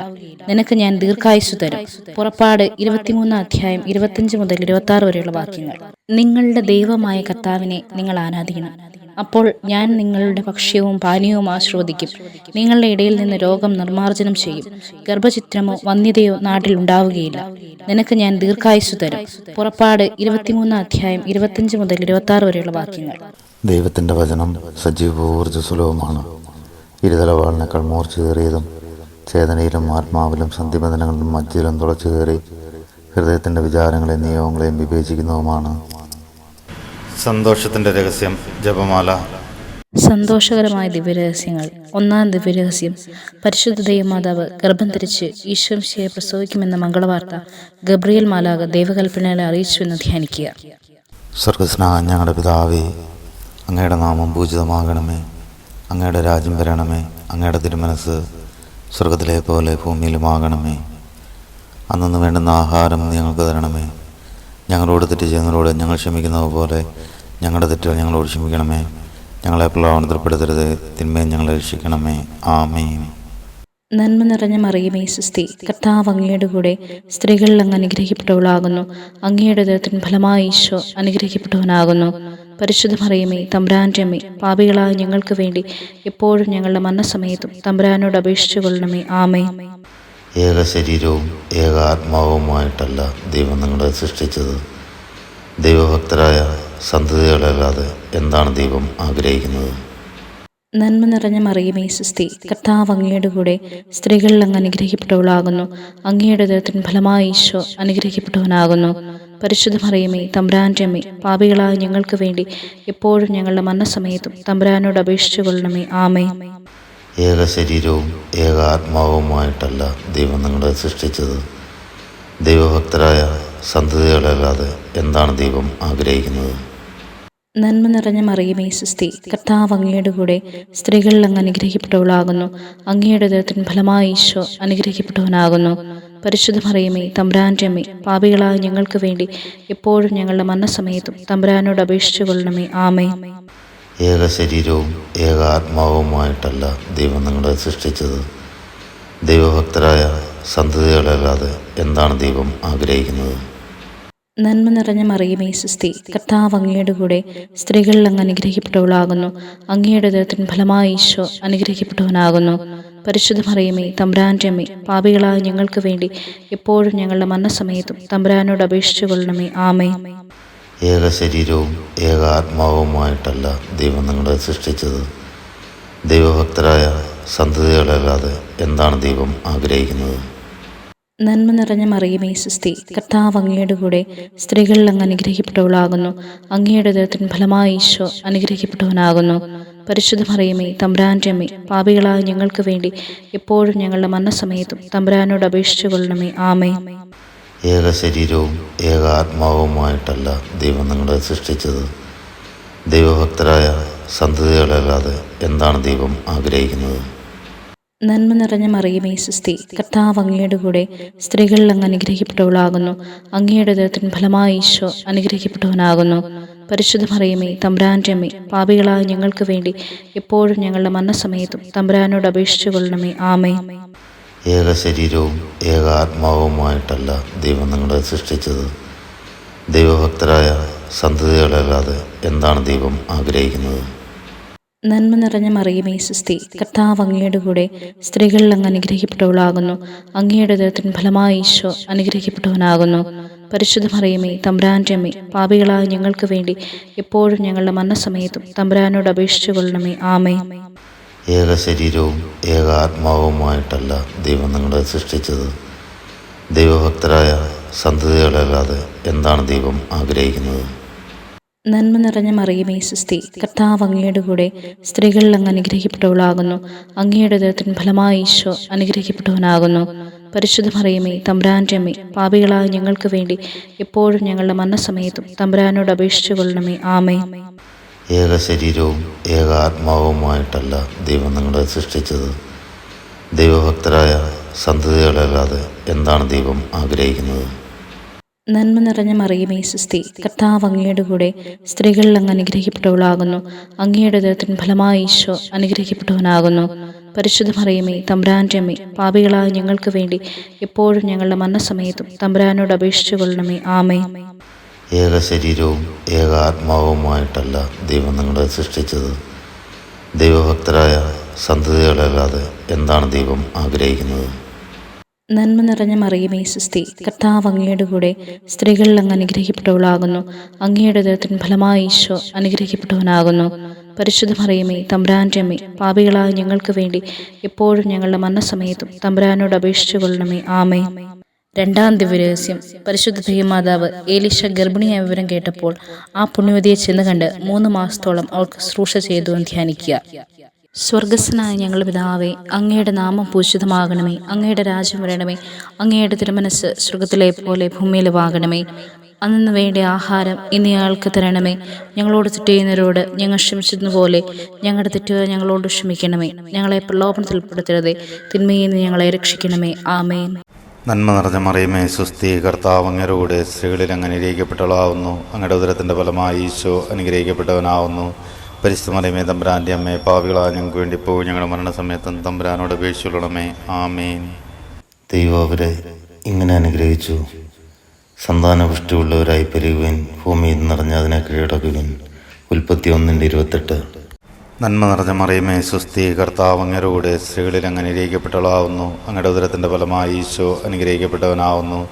നിനക്ക് ഞാൻ ദീർഘായുസ്സു തരും. പുറപ്പാട് 23 മുതൽ 26 വരെയുള്ള വാക്യങ്ങൾ. നിങ്ങളുടെ ദൈവമായ കർത്താവിനെ നിങ്ങൾ ആരാധിക്കണം. അപ്പോൾ ഞാൻ നിങ്ങളുടെ ഭക്ഷ്യവും പാനീയവും ആസ്വദിക്കും. നിങ്ങളുടെ ഇടയിൽ നിന്ന് രോഗം നിർമ്മാർജ്ജനം ചെയ്യും. ഗർഭഛിദ്രമോ വന്ധ്യതയോ നാട്ടിൽ ഉണ്ടാവുകയില്ല. നിനക്ക് ഞാൻ ദീർഘായുസ്സു തരും. പുറപ്പാട് 23 മുതൽ 26 വരെയുള്ള വാക്യങ്ങൾ. ദൈവത്തിൻ്റെ വചനം സജീവോർജ്ജസ്വലവുമാണ്. ഇരുതലവാളിനേക്കാൾ മൂർച്ചയേറിയതും ചേതനയിലും ആത്മാവിലും സന്ധിബന്ധനങ്ങളിലും മജ്ജയിലും തുളച്ചു കയറി ഹൃദയത്തിൻ്റെ വിചാരങ്ങളെയും നിയമങ്ങളെയും വിവേചിക്കുന്നതുമാണ്. സന്തോഷത്തിൻ്റെ രഹസ്യം. ജപമാല. സന്തോഷകരമായ ദിവ്യരഹസ്യങ്ങൾ. ഒന്നാം ദിവ്യരഹസ്യം. പരിശുദ്ധ ദൈവമാതാവ് ഗർഭം ധരിച്ച് ഈശോമിശിഹായെ പ്രസവിക്കുമെന്ന മംഗളവാർത്ത ഗബ്രിയേൽ മാലാഖ ദൈവകൽപ്പനകളെ അറിയിച്ചുവെന്ന് ധ്യാനിക്കുക. സ്വർഗസ്നായ ഞങ്ങളുടെ പിതാവേ, അങ്ങയുടെ നാമം പൂജിതമാകണമേ. അങ്ങയുടെ രാജ്യം വരണമേ. അങ്ങയുടെ തിരുമനസ് സ്വർഗത്തിലെ പോലെ ഭൂമിയിലുമാകണമേ. അന്നു വേണ്ടുന്ന ആഹാരം ഞങ്ങൾക്ക് തരണമേ. ഞങ്ങളോട് തെറ്റ് ചെയ്യുന്നവരോട് ഞങ്ങൾ ക്ഷമിക്കുന്നത് പോലെ ഞങ്ങളുടെ തെറ്റുകൾ ഞങ്ങളോട് ക്ഷമിക്കണമേ. ഞങ്ങളെ പ്രലോഭനത്തിൽപ്പെടുത്തരുത്, തിന്മയും ഞങ്ങളെ രക്ഷിക്കണമേ. ആമേൻ. നന്മ നിറഞ്ഞ മറിയമേ സുസ്തി, കർത്താവ് അങ്ങയുടെ കൂടെ സ്ത്രീകളിൽ അങ്ങ് അനുഗ്രഹിക്കപ്പെട്ടവളാകുന്നു. അങ്ങയുടെ ഉദരത്തിൻ ഫലമായി ഈശോ അനുഗ്രഹിക്കപ്പെട്ടവനാകുന്നു. പരിശുദ്ധ മറിയമേ, തമ്പുരാൻ്റെ അമ്മേ, പാപികളായ ഞങ്ങൾക്ക് വേണ്ടി എപ്പോഴും ഞങ്ങളുടെ മരണസമയത്തും തമ്പുരാനോട് അപേക്ഷിച്ചു കൊള്ളണമേ. ആമേൻ. ഏക ശരീരവും ഏക ആത്മാവുമായിട്ടല്ല ദൈവം നിങ്ങളെ സൃഷ്ടിച്ചത്. ദൈവഭക്തരായ സന്തതികളല്ലാതെ എന്താണ് ദൈവം ആഗ്രഹിക്കുന്നത്? നന്മ നിറഞ്ഞ മറിയമേ സുസ്തി, കർത്താവ് അങ്ങയുടെ കൂടെ സ്ത്രീകളിൽ അങ്ങ് അനുഗ്രഹിക്കപ്പെട്ടവളാകുന്നു. അങ്ങയുടെ ഉദരത്തിൻ ഫലമായി ഈശോ അനുഗ്രഹിക്കപ്പെട്ടവനാകുന്നു. പരിശുദ്ധ മറിയമേ, തമ്പുരാൻ്റെ അമ്മേ, പാപികളായ ഞങ്ങൾക്ക് വേണ്ടി എപ്പോഴും ഞങ്ങളുടെ മരണസമയത്തും തമ്പുരാനോട് അപേക്ഷിച്ചു കൊള്ളണമേ. ആമേൻ. ഏക ശരീരവും ഏക ആത്മാവുമായിട്ടല്ല ദൈവം നിങ്ങളെ സൃഷ്ടിച്ചത്. ദൈവഭക്തരായ സന്തതികളല്ലാതെ എന്താണ് ദൈവം ആഗ്രഹിക്കുന്നത്? നന്മ നിറഞ്ഞ മറിയമേ സുസ്തി, കർത്താവ് അങ്ങയുടെ കൂടെ സ്ത്രീകളിൽ അങ്ങ് അനുഗ്രഹിക്കപ്പെട്ടവളാകുന്നു. അങ്ങയുടെ ഉദരത്തിൻ ഫലമായി ഈശോ അനുഗ്രഹിക്കപ്പെട്ടവനാകുന്നു. പരിശുദ്ധ മറിയമേ, തമ്പുരാൻ്റെ അമ്മേ, പാപികളായ ഞങ്ങൾക്ക് വേണ്ടി എപ്പോഴും ഞങ്ങളുടെ മരണസമയത്തും തമ്പുരാനോട് അപേക്ഷിച്ചു കൊള്ളണമേ. ആമേൻ. ഏക ശരീരവും ഏക ആത്മാവുമായിട്ടല്ല ദൈവം നിങ്ങളെ സൃഷ്ടിച്ചത്. ദൈവഭക്തരായ സന്തതികളല്ലാതെ എന്താണ് ദൈവം ആഗ്രഹിക്കുന്നത്? നന്മ നിറഞ്ഞ മറിയമേ സുസ്തി, കർത്താവ് അങ്ങയുടെ കൂടെ സ്ത്രീകളിൽ അങ്ങ് അനുഗ്രഹിക്കപ്പെട്ടവളാകുന്നു. അങ്ങയുടെ ഉദരത്തിൻ ഫലമായി ഈശോ അനുഗ്രഹിക്കപ്പെട്ടവനാകുന്നു. പരിശുദ്ധ മറിയമേ, തമ്പുരാൻ്റെ അമ്മേ, പാപികളായ ഞങ്ങൾക്ക് വേണ്ടി എപ്പോഴും ഞങ്ങളുടെ മരണസമയത്തും തമ്പുരാനോട് അപേക്ഷിച്ചു കൊള്ളണമേ. ആമേൻ. ഏക ശരീരവും ഏക ആത്മാവുമായിട്ടല്ല ദൈവം നിങ്ങളെ സൃഷ്ടിച്ചത്. ദൈവഭക്തരായ സന്തതികളല്ലാതെ എന്താണ് ദൈവം ആഗ്രഹിക്കുന്നത്? നന്മ നിറഞ്ഞ മറിയമേ സുസ്തി, കർത്താവ് അങ്ങയുടെ കൂടെ സ്ത്രീകളിൽ അങ്ങ് അനുഗ്രഹിക്കപ്പെട്ടവളാകുന്നു. അങ്ങയുടെ ഉദരത്തിൻ ഫലമായി ഈശോ അനുഗ്രഹിക്കപ്പെട്ടവനാകുന്നു. പരിശുദ്ധ മറിയമേ, തമ്പുരാൻ്റെ അമ്മേ, പാപികളായ ഞങ്ങൾക്ക് വേണ്ടി എപ്പോഴും ഞങ്ങളുടെ മരണസമയത്തും തമ്പുരാനോട് അപേക്ഷിച്ചു കൊള്ളണമേ. ആമേൻ. ഏക ശരീരവും ഏക ആത്മാവുമായിട്ടല്ല ദൈവം നിങ്ങളെ സൃഷ്ടിച്ചത്. ദൈവഭക്തരായ സന്തതികളല്ലാതെ എന്താണ് ദൈവം ആഗ്രഹിക്കുന്നത്? നന്മ നിറഞ്ഞ മറിയമേ സുസ്തി, കർത്താവ് അങ്ങയുടെ കൂടെ സ്ത്രീകളിൽ അങ്ങ് അനുഗ്രഹിക്കപ്പെട്ടവളാകുന്നു. അങ്ങയുടെ ഉദരത്തിൻ ഫലമായി ഈശോ അനുഗ്രഹിക്കപ്പെട്ടവനാകുന്നു. പരിശുദ്ധ മറിയമേ, തമ്പുരാൻ്റെ അമ്മേ, പാപികളായ ഞങ്ങൾക്ക് വേണ്ടി എപ്പോഴും ഞങ്ങളുടെ മരണസമയത്തും തമ്പുരാനോട് അപേക്ഷിച്ചു കൊള്ളണമേ. ആമേൻ. ഏക ശരീരവും ഏക ആത്മാവുമായിട്ടല്ല ദൈവം നിങ്ങളെ സൃഷ്ടിച്ചത്. ദൈവഭക്തരായ സന്തതികളല്ലാതെ എന്താണ് ദൈവം ആഗ്രഹിക്കുന്നത്? നന്മ നിറഞ്ഞ മറിയമേ സുസ്തി, കർത്താവ് അങ്ങയുടെ കൂടെ സ്ത്രീകളിൽ അങ്ങ് അനുഗ്രഹിക്കപ്പെട്ടവളാകുന്നു. അങ്ങയുടെ ഉദരത്തിൻ ഫലമായി ഈശോ അനുഗ്രഹിക്കപ്പെട്ടവനാകുന്നു. പരിശുദ്ധ മറിയമേ, തമ്പുരാൻ്റെ അമ്മേ, പാപികളായ ഞങ്ങൾക്ക് വേണ്ടി എപ്പോഴും ഞങ്ങളുടെ മരണസമയത്തും തമ്പുരാനോട് അപേക്ഷിച്ചു കൊള്ളണമേ. ആമേൻ. ഏക ശരീരവും ഏക ആത്മാവുമായിട്ടല്ല ദൈവം നിങ്ങളെ സൃഷ്ടിച്ചത്. ദൈവഭക്തരായ സന്തതികളല്ലാതെ എന്താണ് ദൈവം ആഗ്രഹിക്കുന്നത്? നന്മ നിറഞ്ഞ മറിയമേ സുസ്തി, കർത്താവ് അങ്ങയുടെ കൂടെ സ്ത്രീകളിൽ അങ്ങ് അനുഗ്രഹിക്കപ്പെട്ടവളാകുന്നു. അങ്ങയുടെ ഉദരത്തിൻ ഫലമായി ഈശോ അനുഗ്രഹിക്കപ്പെട്ടവനാകുന്നു. പരിശുദ്ധ മറിയമേ, തമ്പുരാൻ്റെ അമ്മേ, പാപികളായ ഞങ്ങൾക്ക് വേണ്ടി എപ്പോഴും ഞങ്ങളുടെ മരണസമയത്തും തമ്പുരാനോട് അപേക്ഷിച്ചു കൊള്ളണമേ. ആമേൻ. ഏക ശരീരവും ഏക ആത്മാവുമായിട്ടല്ല ദൈവം നിങ്ങളെ സൃഷ്ടിച്ചത്. ദൈവഭക്തരായ സന്തതികളല്ലാതെ എന്താണ് ദൈവം ആഗ്രഹിക്കുന്നത്? നന്മ നിറഞ്ഞ മറിയമേ സുസ്തി, കർത്താവ് അങ്ങയുടെ കൂടെ സ്ത്രീകളിൽ അങ്ങ് അനുഗ്രഹിക്കപ്പെട്ടവളാകുന്നു. അങ്ങയുടെ ഉദരത്തിൻ ഫലമായി ഈശോ അനുഗ്രഹിക്കപ്പെട്ടവനാകുന്നു. പരിശുദ്ധ മറിയമേ, തമ്പുരാൻ്റെ അമ്മേ, പാപികളായ ഞങ്ങൾക്ക് വേണ്ടി എപ്പോഴും ഞങ്ങളുടെ മരണസമയത്തും തമ്പുരാനോട് അപേക്ഷിച്ചു കൊള്ളണമേ. ആമേൻ. ഏക ശരീരവും ഏക ആത്മാവുമായിട്ടല്ല ദൈവം നിങ്ങളെ സൃഷ്ടിച്ചത്. ദൈവഭക്തരായ സന്തതികളല്ലാതെ എന്താണ് ദൈവം ആഗ്രഹിക്കുന്നത്? നന്മ നിറഞ്ഞ മറിയമേ സുസ്തി, കർത്താവ് അങ്ങയുടെ കൂടെ സ്ത്രീകളിൽ അങ്ങ് അനുഗ്രഹിക്കപ്പെട്ടവളാകുന്നു. അങ്ങയുടെ ഉദരത്തിൻ ഫലമായി ഈശോ അനുഗ്രഹിക്കപ്പെട്ടവനാകുന്നു. പരിശുദ്ധ മറിയമേ, തമ്പുരാൻ്റെ അമ്മേ, പാപികളായ ഞങ്ങൾക്ക് വേണ്ടി എപ്പോഴും ഞങ്ങളുടെ മരണസമയത്തും തമ്പുരാനോട് അപേക്ഷിച്ചു കൊള്ളണമേ. ആമേൻ. രണ്ടാം ദിവ്യരഹസ്യം. പരിശുദ്ധ ദൈവമാതാവ് ഏലീശ ഗർഭിണിയായ വിവരം കേട്ടപ്പോൾ ആ പുണ്യവതിയെ ചെന്ന് കണ്ട് 3 മാസത്തോളം അവൾക്ക് ശുശ്രൂഷ ചെയ്തു എന്ന് ധ്യാനിക്കുക. സ്വർഗസ്ഥനായ ഞങ്ങളുടെ പിതാവേ, അങ്ങയുടെ നാമം പൂജിതമാകണമേ. അങ്ങയുടെ രാജ്യം വരണമേ. അങ്ങയുടെ തിരുമനസ് സ്വർഗത്തിലെ പോലെ ഭൂമിയിലുമാകണമേ. അന്നു വേണ്ട ആഹാരം ഇന്ന് ഞങ്ങൾക്ക് തരണമേ. ഞങ്ങളോട് തെറ്റ് ചെയ്യുന്നവരോട് ഞങ്ങൾ ക്ഷമിച്ചതുപോലെ ഞങ്ങളുടെ തെറ്റുകൾ ഞങ്ങളോട് ക്ഷമിക്കണമേ. ഞങ്ങളെ പ്രലോഭനത്തിൽ ഉൾപ്പെടുത്തരുതേ, തിന്മയിൽ നിന്ന് ഞങ്ങളെ രക്ഷിക്കണമേ. ആമേൻ. നന്മ നിറഞ്ഞ മറിയമേ സുസ്തി, കർത്താവ് അങ്ങയുടെ കൂടെ സ്ത്രീകളിൽ അങ്ങ് അനുഗ്രഹിക്കപ്പെട്ടവളാവുന്നു. അങ്ങയുടെ ഉദരത്തിൻ്റെ ഫലമായി ഈശോ അനുഗ്രഹിക്കപ്പെട്ടവനാവുന്നു. പരിശുദ്ധ മറിയമേ, തമ്പുരാൻ്റെ അമ്മേ, പാപികളായ ഞങ്ങൾക്ക് വേണ്ടി ഇപ്പോൾ ഞങ്ങളുടെ മരണസമയത്തും തമ്പുരാനോട് അപേക്ഷിച്ചുകൊള്ളണമേ. ആമേൻ. ദൈവം അവരെ ഇങ്ങനെ അനുഗ്രഹിച്ചു. സന്താനപുഷ്ടിയുള്ളവരായി പെരുകുവിൻ, ഭൂമിയിൽ നിറഞ്ഞ അതിനെ കീഴടക്കുവിൻ. ഉൽപ്പത്തി 1:28. നന്മ നിറഞ്ഞ മറിയമേ സുസ്തി, കർത്താവ് അങ്ങയുടെ കൂടെ സ്ത്രീകളിൽ അങ്ങ് അനുഗ്രഹിക്കപ്പെട്ടവളാവുന്നു. അങ്ങയുടെ ഉദരത്തിൻ്റെ ഫലമായി ഈശോ അനുഗ്രഹിക്കപ്പെട്ടവനാവുന്നു.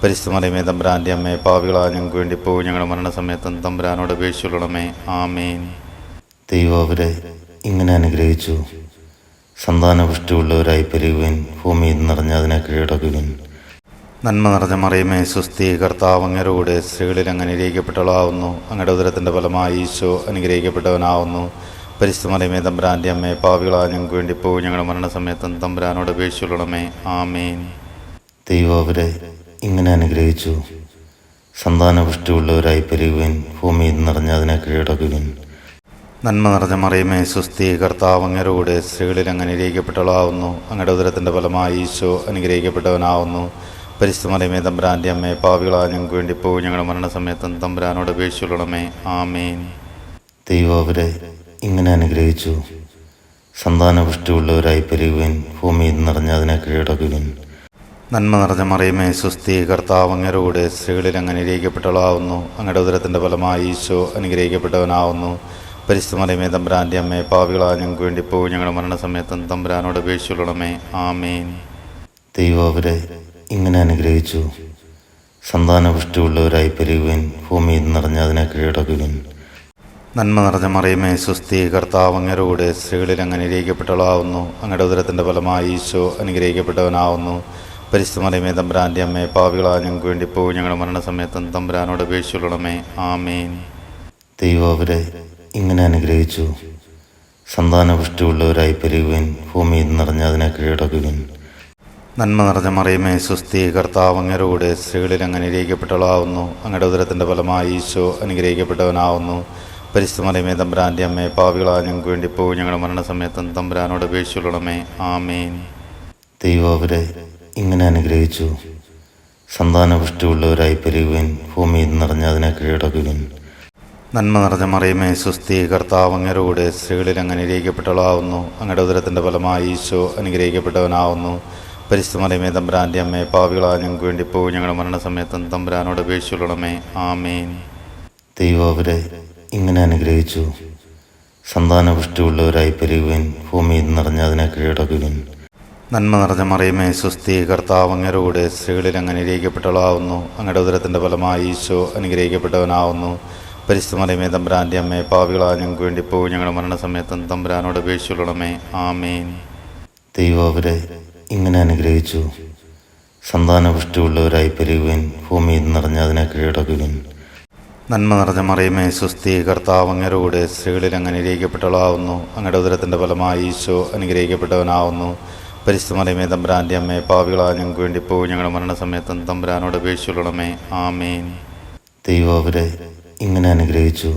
പരിശുദ്ധ മറിയമേ, തമ്പുരാൻ്റെ അമ്മേ, പാപികളായ ഞങ്ങൾക്ക് വേണ്ടി ഇപ്പോൾ ഞങ്ങളുടെ മരണസമയത്തും തമ്പുരാനോട് അപേക്ഷിച്ചുകൊള്ളണമേ. ആമേൻ. ദൈവം അവരെ ഇങ്ങനെ അനുഗ്രഹിച്ചു. സന്താനപുഷ്ടിയുള്ളവരായി പെരുകുവിൻ, ഭൂമിയിൽ നിറഞ്ഞ അതിനെ കീഴടക്കുവിൻ. നന്മ നിറഞ്ഞ മറിയമേ സുസ്തി, കർത്താവ് അങ്ങയുടെ കൂടെ സ്ത്രീകളിൽ അങ്ങ് അനുഗ്രഹിക്കപ്പെട്ടവളാവുന്നു. അങ്ങയുടെ ഉദരത്തിൻ്റെ ഫലമായി ഈശോ അനുഗ്രഹിക്കപ്പെട്ടവനാവുന്നു. പരിശുദ്ധ മറിയമേ, തമ്പുരാൻ്റെ അമ്മേ, പാപികളായ ഞങ്ങൾക്ക് വേണ്ടി ഇപ്പോൾ ഞങ്ങളുടെ മരണസമയത്തും തമ്പുരാനോട് അപേക്ഷിച്ചുകൊള്ളണമേ. ആമേൻ. ദൈവം അവരെ ഇങ്ങനെ അനുഗ്രഹിച്ചു. സന്താനപുഷ്ടിയുള്ളവരായി പെരുകുവിൻ, ഭൂമിയിൽ നിറഞ്ഞ അതിനെ കീഴടക്കുവിൻ. നന്മ നിറഞ്ഞ മറിയമേ സുസ്തി, കർത്താവ് അങ്ങയുടെ കൂടെ സ്ത്രീകളിൽ അങ്ങ് അനുഗ്രഹിക്കപ്പെട്ടവളാവുന്നു. അങ്ങയുടെ ഉദരത്തിൻ്റെ ഫലമായി ഈശോ അനുഗ്രഹിക്കപ്പെട്ടവനാവുന്നു. പരിശുദ്ധ മറിയമേ, തമ്പുരാൻ്റെ അമ്മേ, പാപികളായ ഞങ്ങൾക്ക് വേണ്ടി ഇപ്പോൾ ഞങ്ങളുടെ മരണസമയത്തും തമ്പുരാനോട് അപേക്ഷിച്ചുകൊള്ളണമേ. ആമേൻ. ദൈവം അവരെ ഇങ്ങനെ അനുഗ്രഹിച്ചു. സന്താനപുഷ്ടിയുള്ളവരായി പെരുകുവിൻ, ഭൂമിയിൽ നിറഞ്ഞ അതിനെ കീഴടക്കുവിൻ. നന്മ നിറഞ്ഞ മറിയമേ സുസ്തി, കർത്താവ് അങ്ങയുടെ കൂടെ സ്ത്രീകളിൽ അങ്ങ് അനുഗ്രഹിക്കപ്പെട്ടവളാവുന്നു. അങ്ങയുടെ ഉദരത്തിൻ്റെ ഫലമായി ഈശോ അനുഗ്രഹിക്കപ്പെട്ടവനാവുന്നു. പരിശുദ്ധ മറിയമേ, തമ്പുരാൻ്റെ അമ്മേ, പാപികളായ ഞങ്ങൾക്ക് വേണ്ടി ഇപ്പോൾ ഞങ്ങളുടെ മരണസമയത്തും തമ്പുരാനോട് അപേക്ഷിച്ചുകൊള്ളണമേ. ആമേൻ. ദൈവം അവരെ ഇങ്ങനെ അനുഗ്രഹിച്ചു. സന്താനപുഷ്ടിയുള്ളവരായി പെരുകുവിൻ, ഭൂമിയിൽ നിറഞ്ഞ അതിനെ കീഴടക്കുവിൻ. നന്മ നിറഞ്ഞ മറിയമേ സുസ്തി, കർത്താവ് അങ്ങയുടെ കൂടെ സ്ത്രീകളിൽ അങ്ങ് അനുഗ്രഹിക്കപ്പെട്ടവളാവുന്നു. അങ്ങയുടെ ഉദരത്തിൻ്റെ ഫലമായി ഈശോ അനുഗ്രഹിക്കപ്പെട്ടവനാവുന്നു. പരിശുദ്ധ മറിയമേ, തമ്പുരാൻ്റെ അമ്മേ, പാപികളായ ഞങ്ങൾക്ക് വേണ്ടി ഇപ്പോൾ ഞങ്ങളുടെ മരണസമയത്തും തമ്പുരാനോട് അപേക്ഷിച്ചുകൊള്ളണമേ. ആമേൻ. ദൈവം അവരെ ഇങ്ങനെ അനുഗ്രഹിച്ചു. സന്താനപുഷ്ടിയുള്ളവരായി പെരുകുവിൻ, ഭൂമിയിൽ നിറഞ്ഞ അതിനെ കീഴടക്കുവിൻ. നന്മ നിറഞ്ഞ മറിയമേ സുസ്തി, കർത്താവ് അങ്ങയുടെ കൂടെ സ്ത്രീകളിൽ അങ്ങ് അനുഗ്രഹിക്കപ്പെട്ടവളാവുന്നു. അങ്ങയുടെ ഉദരത്തിൻ്റെ ഫലമായി ഈശോ അനുഗ്രഹിക്കപ്പെട്ടവനാവുന്നു. പരിശുദ്ധ മറിയമേ തമ്പുരാൻ്റെ അമ്മേ, പാപികളായ ഞങ്ങൾക്ക് വേണ്ടി ഇപ്പോൾ ഞങ്ങളുടെ മരണസമയത്തും തമ്പുരാനോട് അപേക്ഷിച്ചുകൊള്ളണമേ. ആമേൻ. ദൈവം അവരെ ഇങ്ങനെ അനുഗ്രഹിച്ചു: സന്താനപുഷ്ടിയുള്ളവരായി പെരുകുവിൻ, ഭൂമിയിൽ നിറഞ്ഞ അതിനെ കീഴടക്കുവിൻ. നന്മ നിറഞ്ഞ മറിയമേ, സ്വസ്തി, കർത്താവ് അങ്ങയുടെ കൂടെ സ്ത്രീകളിൽ അങ്ങ് അനുഗ്രഹിക്കപ്പെട്ടവളാവുന്നു. അങ്ങയുടെ ഉദരത്തിൻ്റെ ഫലമായി ഈശോ അനുഗ്രഹിക്കപ്പെട്ടവനാവുന്നു. പരിശുദ്ധ മറിയമേ തമ്പുരാൻ്റെ അമ്മേ, പാപികളായ ഞങ്ങൾക്ക് വേണ്ടി ഇപ്പോൾ ഞങ്ങളുടെ മരണസമയത്തും തമ്പുരാനോട് അപേക്ഷിച്ചുകൊള്ളണമേ. ആമേൻ. ദൈവം അവരെ ഇങ്ങനെ അനുഗ്രഹിച്ചു: സന്താനപുഷ്ടിയുള്ളവരായി പെരുകുവിൻ, ഭൂമിയിൽ നിറഞ്ഞ അതിനെ കീഴടക്കുവിൻ. നന്മ നിറഞ്ഞ മറിയമേ, സ്വസ്തി, കർത്താവ് അങ്ങയുടെ കൂടെ സ്ത്രീകളിൽ അങ്ങ് അനുഗ്രഹിക്കപ്പെട്ടവളാവുന്നു. അങ്ങയുടെ ഉദരത്തിൻ്റെ ഫലമായി ഈശോ അനുഗ്രഹിക്കപ്പെട്ടവനാവുന്നു. പരിശുദ്ധ മറിയമേ തമ്പുരാൻ്റെ അമ്മേ, പാപികളായ ഞങ്ങൾക്ക് വേണ്ടി ഇപ്പോൾ ഞങ്ങളുടെ മരണസമയത്തും തമ്പുരാനോട് അപേക്ഷിച്ചുകൊള്ളണമേ. ആമേൻ. ദൈവം അവരെ ഇങ്ങനെ അനുഗ്രഹിച്ചു: സന്താനപുഷ്ടിയുള്ളവരായി പെരുകുവിൻ, ഭൂമിയിൽ നിറഞ്ഞ അതിനെ കീഴടക്കുവിൻ. നന്മ നിറഞ്ഞ മറിയമേ, സ്വസ്തി, കർത്താവ് അങ്ങയുടെ കൂടെ സ്ത്രീകളിൽ അങ്ങ് അനുഗ്രഹിക്കപ്പെട്ടവളാവുന്നു. അങ്ങയുടെ ഉദരത്തിൻ്റെ ഫലമായി ഈശോ അനുഗ്രഹിക്കപ്പെട്ടവനാവുന്നു. പരിശുദ്ധ മറിയമേ തമ്പുരാൻ്റെ അമ്മേ, പാപികളായ ഞങ്ങൾക്ക് വേണ്ടി ഇപ്പോൾ ഞങ്ങളുടെ മരണസമയത്തും തമ്പുരാനോട് അപേക്ഷിച്ചുകൊള്ളണമേ. ആമേൻ. ദൈവം അവരെ ഇങ്ങനെ അനുഗ്രഹിച്ചു: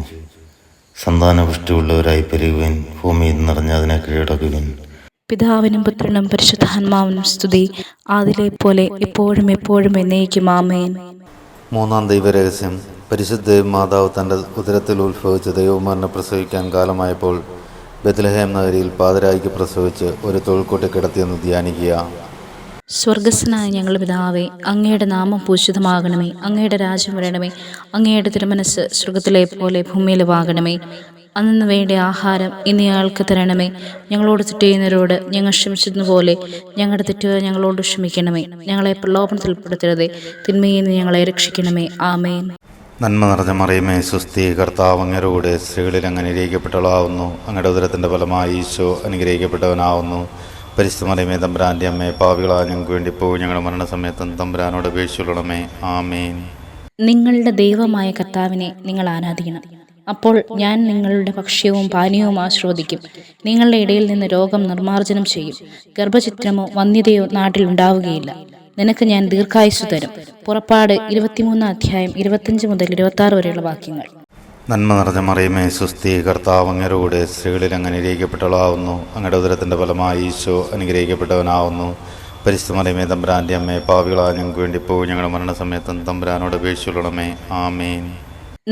സന്താനപുഷ്ടിയുള്ളവരായി പെരുകുവിൻ, ഭൂമിയിൽ നിറഞ്ഞ അതിനെ കീഴടക്കുവിൻ. പിതാവിനും പുത്രനും പരിശുദ്ധാത്മാവിനും സ്തുതി, ആദിലെ പോലെ എപ്പോഴും എപ്പോഴും എന്നേക്കും. ആമേൻ. മൂന്നാം ദൈവരഹസ്യം. പരിശുദ്ധ മാതാവ് തൻ്റെ ഉദരത്തിൽ ഉത്ഭവിച്ച ദൈവകുമാരനെ പ്രസവിക്കാൻ കാലമായപ്പോൾ ബെത്ലഹേം നഗരിയിൽ പാതിരായ്ക്ക് പ്രസവിച്ച് ഒരു തൊഴിൽക്കൂട്ടി കിടത്തിയെന്ന് ധ്യാനിക്കുക. സ്വർഗസ്സനായ ഞങ്ങളുടെ പിതാവേ, അങ്ങയുടെ നാമം പൂജിതമാകണമേ. അങ്ങയുടെ രാജ്യം വരണമേ. അങ്ങയുടെ തിരുമനസ് സ്വർഗത്തിലെ പോലെ ഭൂമിയിലുമാകണമേ. അന്നു വേണ്ട ആഹാരം ഇന്ന് ഞങ്ങൾക്ക് തരണമേ. ഞങ്ങളോട് തെറ്റ് ചെയ്യുന്നവരോട് ഞങ്ങൾ ക്ഷമിച്ചതുപോലെ ഞങ്ങളുടെ തെറ്റുകൾ ഞങ്ങളോട് ക്ഷമിക്കണമേ. ഞങ്ങളെ പ്രലോഭനത്തിൽ ഉൾപ്പെടുത്തരുതേ, തിന്മയിൽ നിന്ന് ഞങ്ങളെ രക്ഷിക്കണമേ. ആമേൻ. നന്മ നിറഞ്ഞ മറിയമേ, സ്വസ്തി, കർത്താവ് അങ്ങയുടെ കൂടെ സ്ത്രീകളിൽ അങ്ങ് അനുഗ്രഹിക്കപ്പെട്ടവളാവുന്നു. അങ്ങയുടെ ഉദരത്തിൻ്റെ ഫലമായി ഈശോ അനുഗ്രഹിക്കപ്പെട്ടവനാവുന്നു. പരിശുദ്ധ മറിയമേ തമ്പുരാൻ്റെ അമ്മേ, പാപികളായ ഞങ്ങൾക്ക് വേണ്ടി ഇപ്പോൾ ഞങ്ങളുടെ മരണസമയത്തും തമ്പുരാനോട് അപേക്ഷിച്ചുകൊള്ളണമേ. ആമേൻ. നിങ്ങളുടെ ദൈവമായ കർത്താവിനെ നിങ്ങൾ ആരാധിക്കണം. അപ്പോൾ ഞാൻ നിങ്ങളുടെ ഭക്ഷ്യവും പാനീയവും ആസ്വദിക്കും. നിങ്ങളുടെ ഇടയിൽ നിന്ന് രോഗം നിർമ്മാർജ്ജനം ചെയ്യും. ഗർഭചിത്രമോ വന്ധ്യതയോ നാട്ടിൽ ഉണ്ടാവുകയില്ല. നിനക്ക് ഞാൻ ദീർഘായുസ്സു തരും. പുറപ്പാട് 23 25 മുതൽ 26 വരെയുള്ള വാക്യങ്ങൾ. നന്മ നിറഞ്ഞ മറിയമേ, സ്വസ്തി, കർത്താവ് അങ്ങയുടെ കൂടെ സ്ത്രീകളിൽ അങ്ങ് അനുഗ്രഹിക്കപ്പെട്ടവളാവുന്നു. അങ്ങയുടെ ഉദരത്തിൻ്റെ ഫലമായി ഈശോ അനുഗ്രഹിക്കപ്പെട്ടവനാവുന്നു. പരിശുദ്ധ മറിയമേ തമ്പുരാൻ്റെ അമ്മേ, പാപികളായ ഞങ്ങൾക്ക് വേണ്ടി ഇപ്പോൾ ഞങ്ങളുടെ മരണസമയത്തും തമ്പുരാനോട് അപേക്ഷിച്ചുകൊള്ളണമേ. ആമേൻ.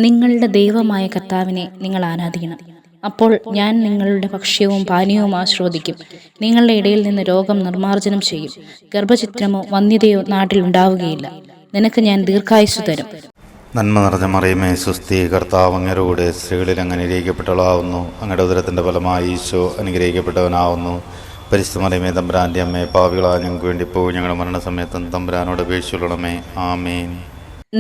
നിങ്ങളുടെ ദൈവമായ കർത്താവിനെ നിങ്ങൾ ആരാധിക്കണം. അപ്പോൾ ഞാൻ നിങ്ങളുടെ ഭക്ഷ്യവും പാനീയവും ആസ്വദിക്കും. നിങ്ങളുടെ ഇടയിൽ നിന്ന് രോഗം നിർമ്മാർജ്ജനം ചെയ്യും. ഗർഭചിത്രമോ വന്ധ്യതയോ നാട്ടിൽ ഉണ്ടാവുകയില്ല. നിനക്ക് ഞാൻ ദീർഘായുസ്സു തരും. നന്മ നിറഞ്ഞ മറിയമേ, സ്വസ്തി, കർത്താവ് അങ്ങയുടെ കൂടെ സ്ത്രീകളിൽ അങ്ങ് അനുഗ്രഹിക്കപ്പെട്ടവളാവുന്നു. അങ്ങയുടെ ഉദരത്തിൻ്റെ ഫലമായി ഈശോ അനുഗ്രഹിക്കപ്പെട്ടവനാവുന്നു. പരിശുദ്ധ മറിയമേ തമ്പുരാൻ്റെ അമ്മേ, പാപികളായ ഞങ്ങൾക്ക് വേണ്ടി ഇപ്പോൾ ഞങ്ങളുടെ മരണസമയത്തും തമ്പുരാനോട് അപേക്ഷിച്ചുകൊള്ളണമേ. ആമേൻ.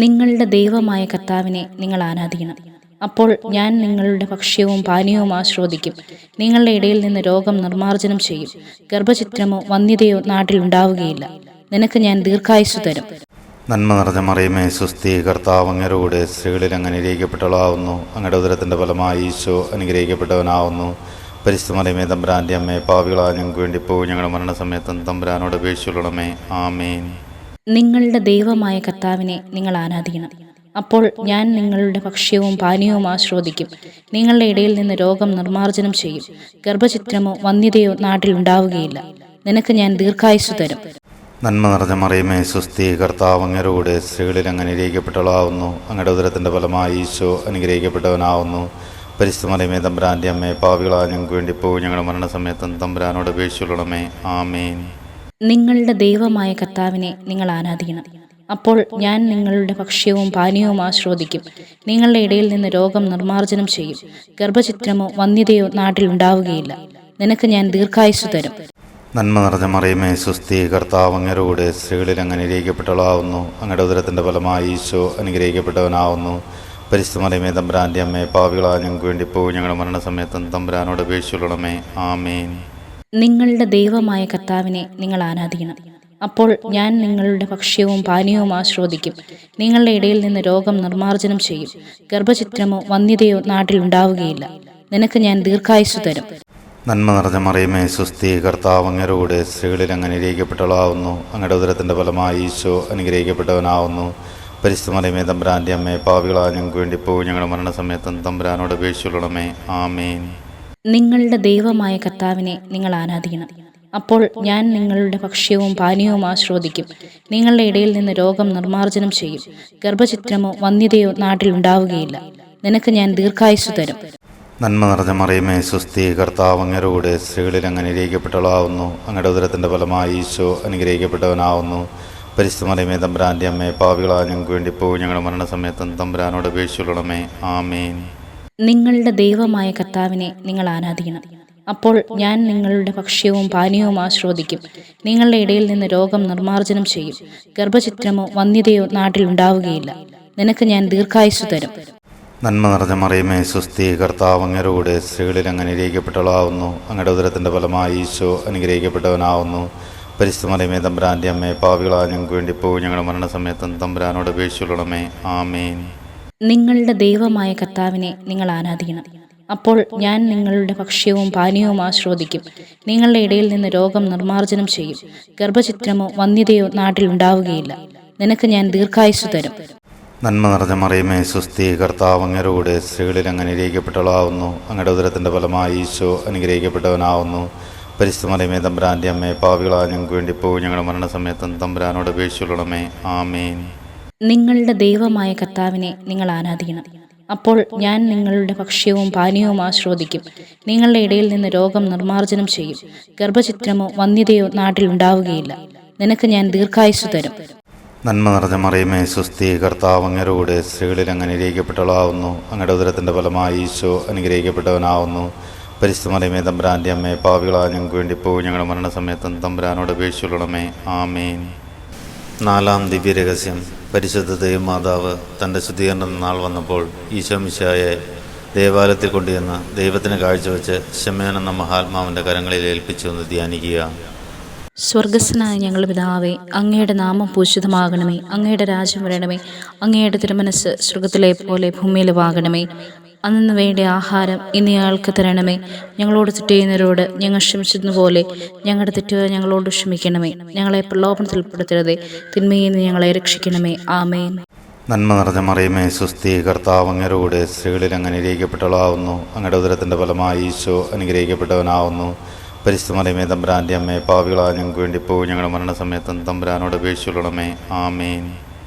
നിങ്ങളുടെ ദൈവമായ കർത്താവിനെ നിങ്ങൾ ആരാധിക്കണം. അപ്പോൾ ഞാൻ നിങ്ങളുടെ ഭക്ഷ്യവും പാനീയവും ആസ്വദിക്കും. നിങ്ങളുടെ ഇടയിൽ നിന്ന് രോഗം നിർമ്മാർജ്ജനം ചെയ്യും. ഗർഭചിത്രമോ വന്ധ്യതയോ നാട്ടിൽ ഉണ്ടാവുകയില്ല. നിനക്ക് ഞാൻ ദീർഘായുസ്സു തരും. നന്മ നിറഞ്ഞ മറിയമേ, സ്വസ്തി, കർത്താവ് അങ്ങയുടെ കൂടെ സ്ത്രീകളിൽ അങ്ങ് അനുഗ്രഹിക്കപ്പെട്ടവളാവുന്നു. അങ്ങയുടെ ഉദരത്തിൻ്റെ ഫലമായി ഈശോ അനുഗ്രഹിക്കപ്പെട്ടവനാവുന്നു. പരിശുദ്ധ മറിയമേ തമ്പുരാൻ്റെ അമ്മേ, പാപികളായ ഞങ്ങൾക്ക് വേണ്ടി ഇപ്പോൾ ഞങ്ങളുടെ മരണസമയത്തും തമ്പുരാനോട് അപേക്ഷിച്ചുകൊള്ളണമേ. ആമേൻ. നിങ്ങളുടെ ദൈവമായ കർത്താവിനെ നിങ്ങൾ ആരാധിക്കണം. അപ്പോൾ ഞാൻ നിങ്ങളുടെ ഭക്ഷ്യവും പാനീയവും ആസ്വദിക്കും. നിങ്ങളുടെ ഇടയിൽ നിന്ന് രോഗം നിർമ്മാർജ്ജനം ചെയ്യും. ഗർഭചിത്രമോ വന്ധ്യതയോ നാട്ടിൽ ഉണ്ടാവുകയില്ല. നിനക്ക് ഞാൻ ദീർഘായുസ്സു തരും. നന്മ നിറഞ്ഞ മറിയമേ, സ്വസ്തി, കർത്താവ് അങ്ങയുടെ കൂടെ സ്ത്രീകളിൽ അങ്ങ് അനുഗ്രഹിക്കപ്പെട്ടവളാവുന്നു. അങ്ങയുടെ ഉദരത്തിൻ്റെ ഫലമായി ഈശോ അനുഗ്രഹിക്കപ്പെട്ടവനാവുന്നു. പരിശുദ്ധ മറിയമേ തമ്പുരാൻ്റെ അമ്മേ, പാപികളായ ഞങ്ങൾക്ക് വേണ്ടി ഇപ്പോൾ ഞങ്ങളുടെ മരണസമയത്തും തമ്പുരാനോട് അപേക്ഷിച്ചുകൊള്ളണമേ. ആമേൻ. നിങ്ങളുടെ ദൈവമായ കർത്താവിനെ നിങ്ങൾ ആരാധിക്കണം. അപ്പോൾ ഞാൻ നിങ്ങളുടെ ഭക്ഷ്യവും പാനീയവും ആസ്വദിക്കും. നിങ്ങളുടെ ഇടയിൽ നിന്ന് രോഗം നിർമ്മാർജ്ജനം ചെയ്യും. ഗർഭചിത്രമോ വന്ധ്യതയോ നാട്ടിൽ ഉണ്ടാവുകയില്ല. നിനക്ക് ഞാൻ ദീർഘായുസ്സു തരും. നന്മ നിറഞ്ഞ മറിയമേ, സ്വസ്തി, കർത്താവ് അങ്ങയുടെ കൂടെ സ്ത്രീകളിൽ അങ്ങ് അനുഗ്രഹിക്കപ്പെട്ടവളാവുന്നു. അങ്ങയുടെ ഉദരത്തിൻ്റെ ഫലമായി ഈശോ അനുഗ്രഹിക്കപ്പെട്ടവനാവുന്നു. പരിശുദ്ധ മറിയമേ തമ്പുരാൻ്റെ അമ്മേ, പാപികളായ ഞങ്ങൾക്ക് വേണ്ടി ഇപ്പോൾ ഞങ്ങളുടെ മരണസമയത്തും തമ്പുരാനോട് അപേക്ഷിച്ചുകൊള്ളണമേ. ആമേൻ. നിങ്ങളുടെ ദൈവമായ കർത്താവിനെ നിങ്ങൾ ആരാധിക്കണം. അപ്പോൾ ഞാൻ നിങ്ങളുടെ ഭക്ഷ്യവും പാനീയവും ആസ്വദിക്കും. നിങ്ങളുടെ ഇടയിൽ നിന്ന് രോഗം നിർമ്മാർജ്ജനം ചെയ്യും. ഗർഭചിത്രമോ വന്ധ്യതയോ നാട്ടിൽ ഉണ്ടാവുകയില്ല. നിനക്ക് ഞാൻ ദീർഘായുസ്സു തരും. നന്മ നിറഞ്ഞ മറിയമേ, സ്വസ്തി, കർത്താവ് അങ്ങയുടെ കൂടെ സ്ത്രീകളിൽ അങ്ങ് അനുഗ്രഹിക്കപ്പെട്ടവളാവുന്നു. അങ്ങയുടെ ഉദരത്തിൻ്റെ ഫലമായി ഈശോ അനുഗ്രഹിക്കപ്പെട്ടവനാവുന്നു. പരിശുദ്ധമറിയമേ തമ്പുരാൻ്റെ അമ്മേ, പാപികളായ ഞങ്ങൾക്ക് വേണ്ടി ഇപ്പോൾ ഞങ്ങളുടെ മരണസമയത്തും തമ്പുരാനോട് അപേക്ഷിച്ചുകൊള്ളണമേ. ആമേൻ. നിങ്ങളുടെ ദൈവമായ കർത്താവിനെ നിങ്ങൾ ആരാധിക്കണം. അപ്പോൾ ഞാൻ നിങ്ങളുടെ ഭക്ഷ്യവും പാനീയവും ആസ്വദിക്കും. നിങ്ങളുടെ ഇടയിൽ നിന്ന് രോഗം നിർമ്മാർജ്ജനം ചെയ്യും. ഗർഭഛിദ്രമോ വന്ധ്യതയോ നാട്ടിൽ ഉണ്ടാവുകയില്ല. നിനക്ക് ഞാൻ ദീർഘായുസ്സു തരും. നന്മ നിറഞ്ഞ മറിയമേ, സ്വസ്തി, കർത്താവ് അങ്ങയുടെ കൂടെ സ്ത്രീകളിൽ അങ്ങ് അനുഗ്രഹിക്കപ്പെട്ടവളാവുന്നു. അങ്ങയുടെ ഉദരത്തിൻ്റെ ഫലമായി ഈശോ അനുഗ്രഹിക്കപ്പെട്ടവനാവുന്നു. പരിശുദ്ധമറിയമേ തമ്പുരാൻ്റെ അമ്മേ, പാപികളായ ഞങ്ങൾക്ക് വേണ്ടി ഇപ്പോൾ ഞങ്ങളുടെ മരണസമയത്തും തമ്പുരാനോട് അപേക്ഷിച്ചുകൊള്ളണമേ. ആമേൻ. നിങ്ങളുടെ ദൈവമായ കർത്താവിനെ നിങ്ങൾ ആരാധിക്കണം. അപ്പോൾ ഞാൻ നിങ്ങളുടെ ഭക്ഷ്യവും പാനീയവും ആസ്വദിക്കും. നിങ്ങളുടെ ഇടയിൽ നിന്ന് രോഗം നിർമ്മാർജ്ജനം ചെയ്യും. ഗർഭഛിദ്രമോ വന്ധ്യതയോ നാട്ടിൽ ഉണ്ടാവുകയില്ല. നിനക്ക് ഞാൻ ദീർഘായുസ്സു തരും. നന്മ നിറഞ്ഞ മറിയമേ, സ്വസ്തി, കർത്താവ് അങ്ങയുടെ കൂടെ സ്ത്രീകളിൽ അങ്ങ് അനുഗ്രഹിക്കപ്പെട്ടവളാവുന്നു. അങ്ങയുടെ ഉദരത്തിൻ്റെ ഫലമായി ഈശോ അനുഗ്രഹിക്കപ്പെട്ടവനാവുന്നു. പരിശുദ്ധമറിയമേ തമ്പുരാൻ്റെ അമ്മേ, പാപികളായ ഞങ്ങൾക്ക് വേണ്ടി ഇപ്പോൾ ഞങ്ങളുടെ മരണസമയത്തും തമ്പുരാനോട് അപേക്ഷിച്ചുകൊള്ളണമേ. ആമേൻ. നിങ്ങളുടെ ദൈവമായ കർത്താവിനെ നിങ്ങൾ ആരാധിക്കണം. അപ്പോൾ ഞാൻ നിങ്ങളുടെ ഭക്ഷ്യവും പാനീയവും ആസ്വദിക്കും. നിങ്ങളുടെ ഇടയിൽ നിന്ന് രോഗം നിർമ്മാർജ്ജനം ചെയ്യും. ഗർഭഛിദ്രമോ വന്ധ്യതയോ നാട്ടിൽ ഉണ്ടാവുകയില്ല. നിനക്ക് ഞാൻ ദീർഘായുസ്സു തരും. നന്മ നിറഞ്ഞ മറിയമേ, സ്വസ്തി, കർത്താവ് അങ്ങയുടെ കൂടെ സ്ത്രീകളിൽ അങ്ങ് അനുഗ്രഹിക്കപ്പെട്ടവളാവുന്നു. അങ്ങയുടെ ഉദരത്തിൻ്റെ ഫലമായി ഈശോ അനുഗ്രഹിക്കപ്പെട്ടവനാവുന്നു. പരിശുദ്ധമറിയമേ തമ്പുരാൻ്റെ അമ്മേ, പാപികളായ ഞങ്ങൾക്ക് വേണ്ടി ഇപ്പോൾ ഞങ്ങളുടെ മരണസമയത്തും തമ്പുരാനോട് അപേക്ഷിച്ചുകൊള്ളണമേ. ആമേൻ. നിങ്ങളുടെ ദൈവമായ കർത്താവിനെ നിങ്ങൾ ആരാധിക്കണം. അപ്പോൾ ഞാൻ നിങ്ങളുടെ ഭക്ഷ്യവും പാനീയവും ആസ്വദിക്കും. നിങ്ങളുടെ ഇടയിൽ നിന്ന് രോഗം നിർമ്മാർജ്ജനം ചെയ്യും. ഗർഭഛിദ്രമോ വന്ധ്യതയോ നാട്ടിൽ ഉണ്ടാവുകയില്ല. നിനക്ക് ഞാൻ ദീർഘായുസ്സു തരും. നന്മ നിറഞ്ഞ മറിയമേ, സ്വസ്തി, കർത്താവ് അങ്ങയുടെ കൂടെ സ്ത്രീകളിൽ അങ്ങ് അനുഗ്രഹിക്കപ്പെട്ടവളാവുന്നു. അങ്ങയുടെ ഉദരത്തിൻ്റെ ഫലമായി ഈശോ അനുഗ്രഹിക്കപ്പെട്ടവനാവുന്നു. പരിശുദ്ധമറിയമേ തമ്പുരാൻ്റെ അമ്മേ, പാപികളായ ഞങ്ങൾക്ക് വേണ്ടി ഇപ്പോൾ ഞങ്ങളുടെ മരണസമയത്തും തമ്പുരാനോട് അപേക്ഷിച്ചുകൊള്ളണമേ. ആമേൻ. 4-ാം ദിവ്യരഹസ്യം. പരിശുദ്ധ ദൈവമാതാവ് തൻ്റെ ശുദ്ധീകരണ നാൾ വന്നപ്പോൾ ഈശോ മിശിഹായെ ദേവാലയത്തിൽ കൊണ്ടുചെന്ന് ദൈവത്തിന് കാഴ്ചവെച്ച് ശമയോൻ എന്ന മഹാത്മാവിൻ്റെ കരങ്ങളിൽ ഏൽപ്പിച്ചു എന്ന് ധ്യാനിക്കുക. സ്വർഗസ്സനായ ഞങ്ങളുടെ പിതാവേ, അങ്ങയുടെ നാമം പൂജിതമാകണമേ. അങ്ങയുടെ രാജ്യം വരണമേ. അങ്ങയുടെ തിരുമനസ്സ് സ്വർഗത്തിലെ പോലെ ഭൂമിയിലുമാകണമേ. അന്നു വേണ്ട ആഹാരം ഇന്ന് ഞങ്ങൾക്ക് തരണമേ. ഞങ്ങളോട് തെറ്റ് ചെയ്യുന്നവരോട് ഞങ്ങൾ ക്ഷമിച്ചതുപോലെ പോലെ ഞങ്ങളുടെ തെറ്റുകൾ ഞങ്ങളോട് ക്ഷമിക്കണമേ. ഞങ്ങളെ പ്രലോഭനത്തിൽ ഉൾപ്പെടുത്തരുതേ, തിന്മയിൽ നിന്ന് ഞങ്ങളെ രക്ഷിക്കണമേ. ആമേൻ. നന്മ നിറഞ്ഞ മറിയമേ, സ്വസ്തി, കർത്താവ് അങ്ങയുടെ കൂടെ സ്ത്രീകളിൽ അങ്ങ് അനുഗ്രഹിക്കപ്പെട്ടവളാവുന്നു. അങ്ങയുടെ ഉദരത്തിൻ്റെ ഫലമായി ഈശോ അനുഗ്രഹിക്കപ്പെട്ടവനാവുന്നു. പരിശുദ്ധമറിയമേ തമ്പുരാൻ്റെ അമ്മേ, പാപികളായ ഞങ്ങൾക്ക് വേണ്ടി ഇപ്പോൾ ഞങ്ങളുടെ മരണസമയത്തും തമ്പുരാനോട് അപേക്ഷിച്ചുകൊള്ളണമേ. ആമേൻ.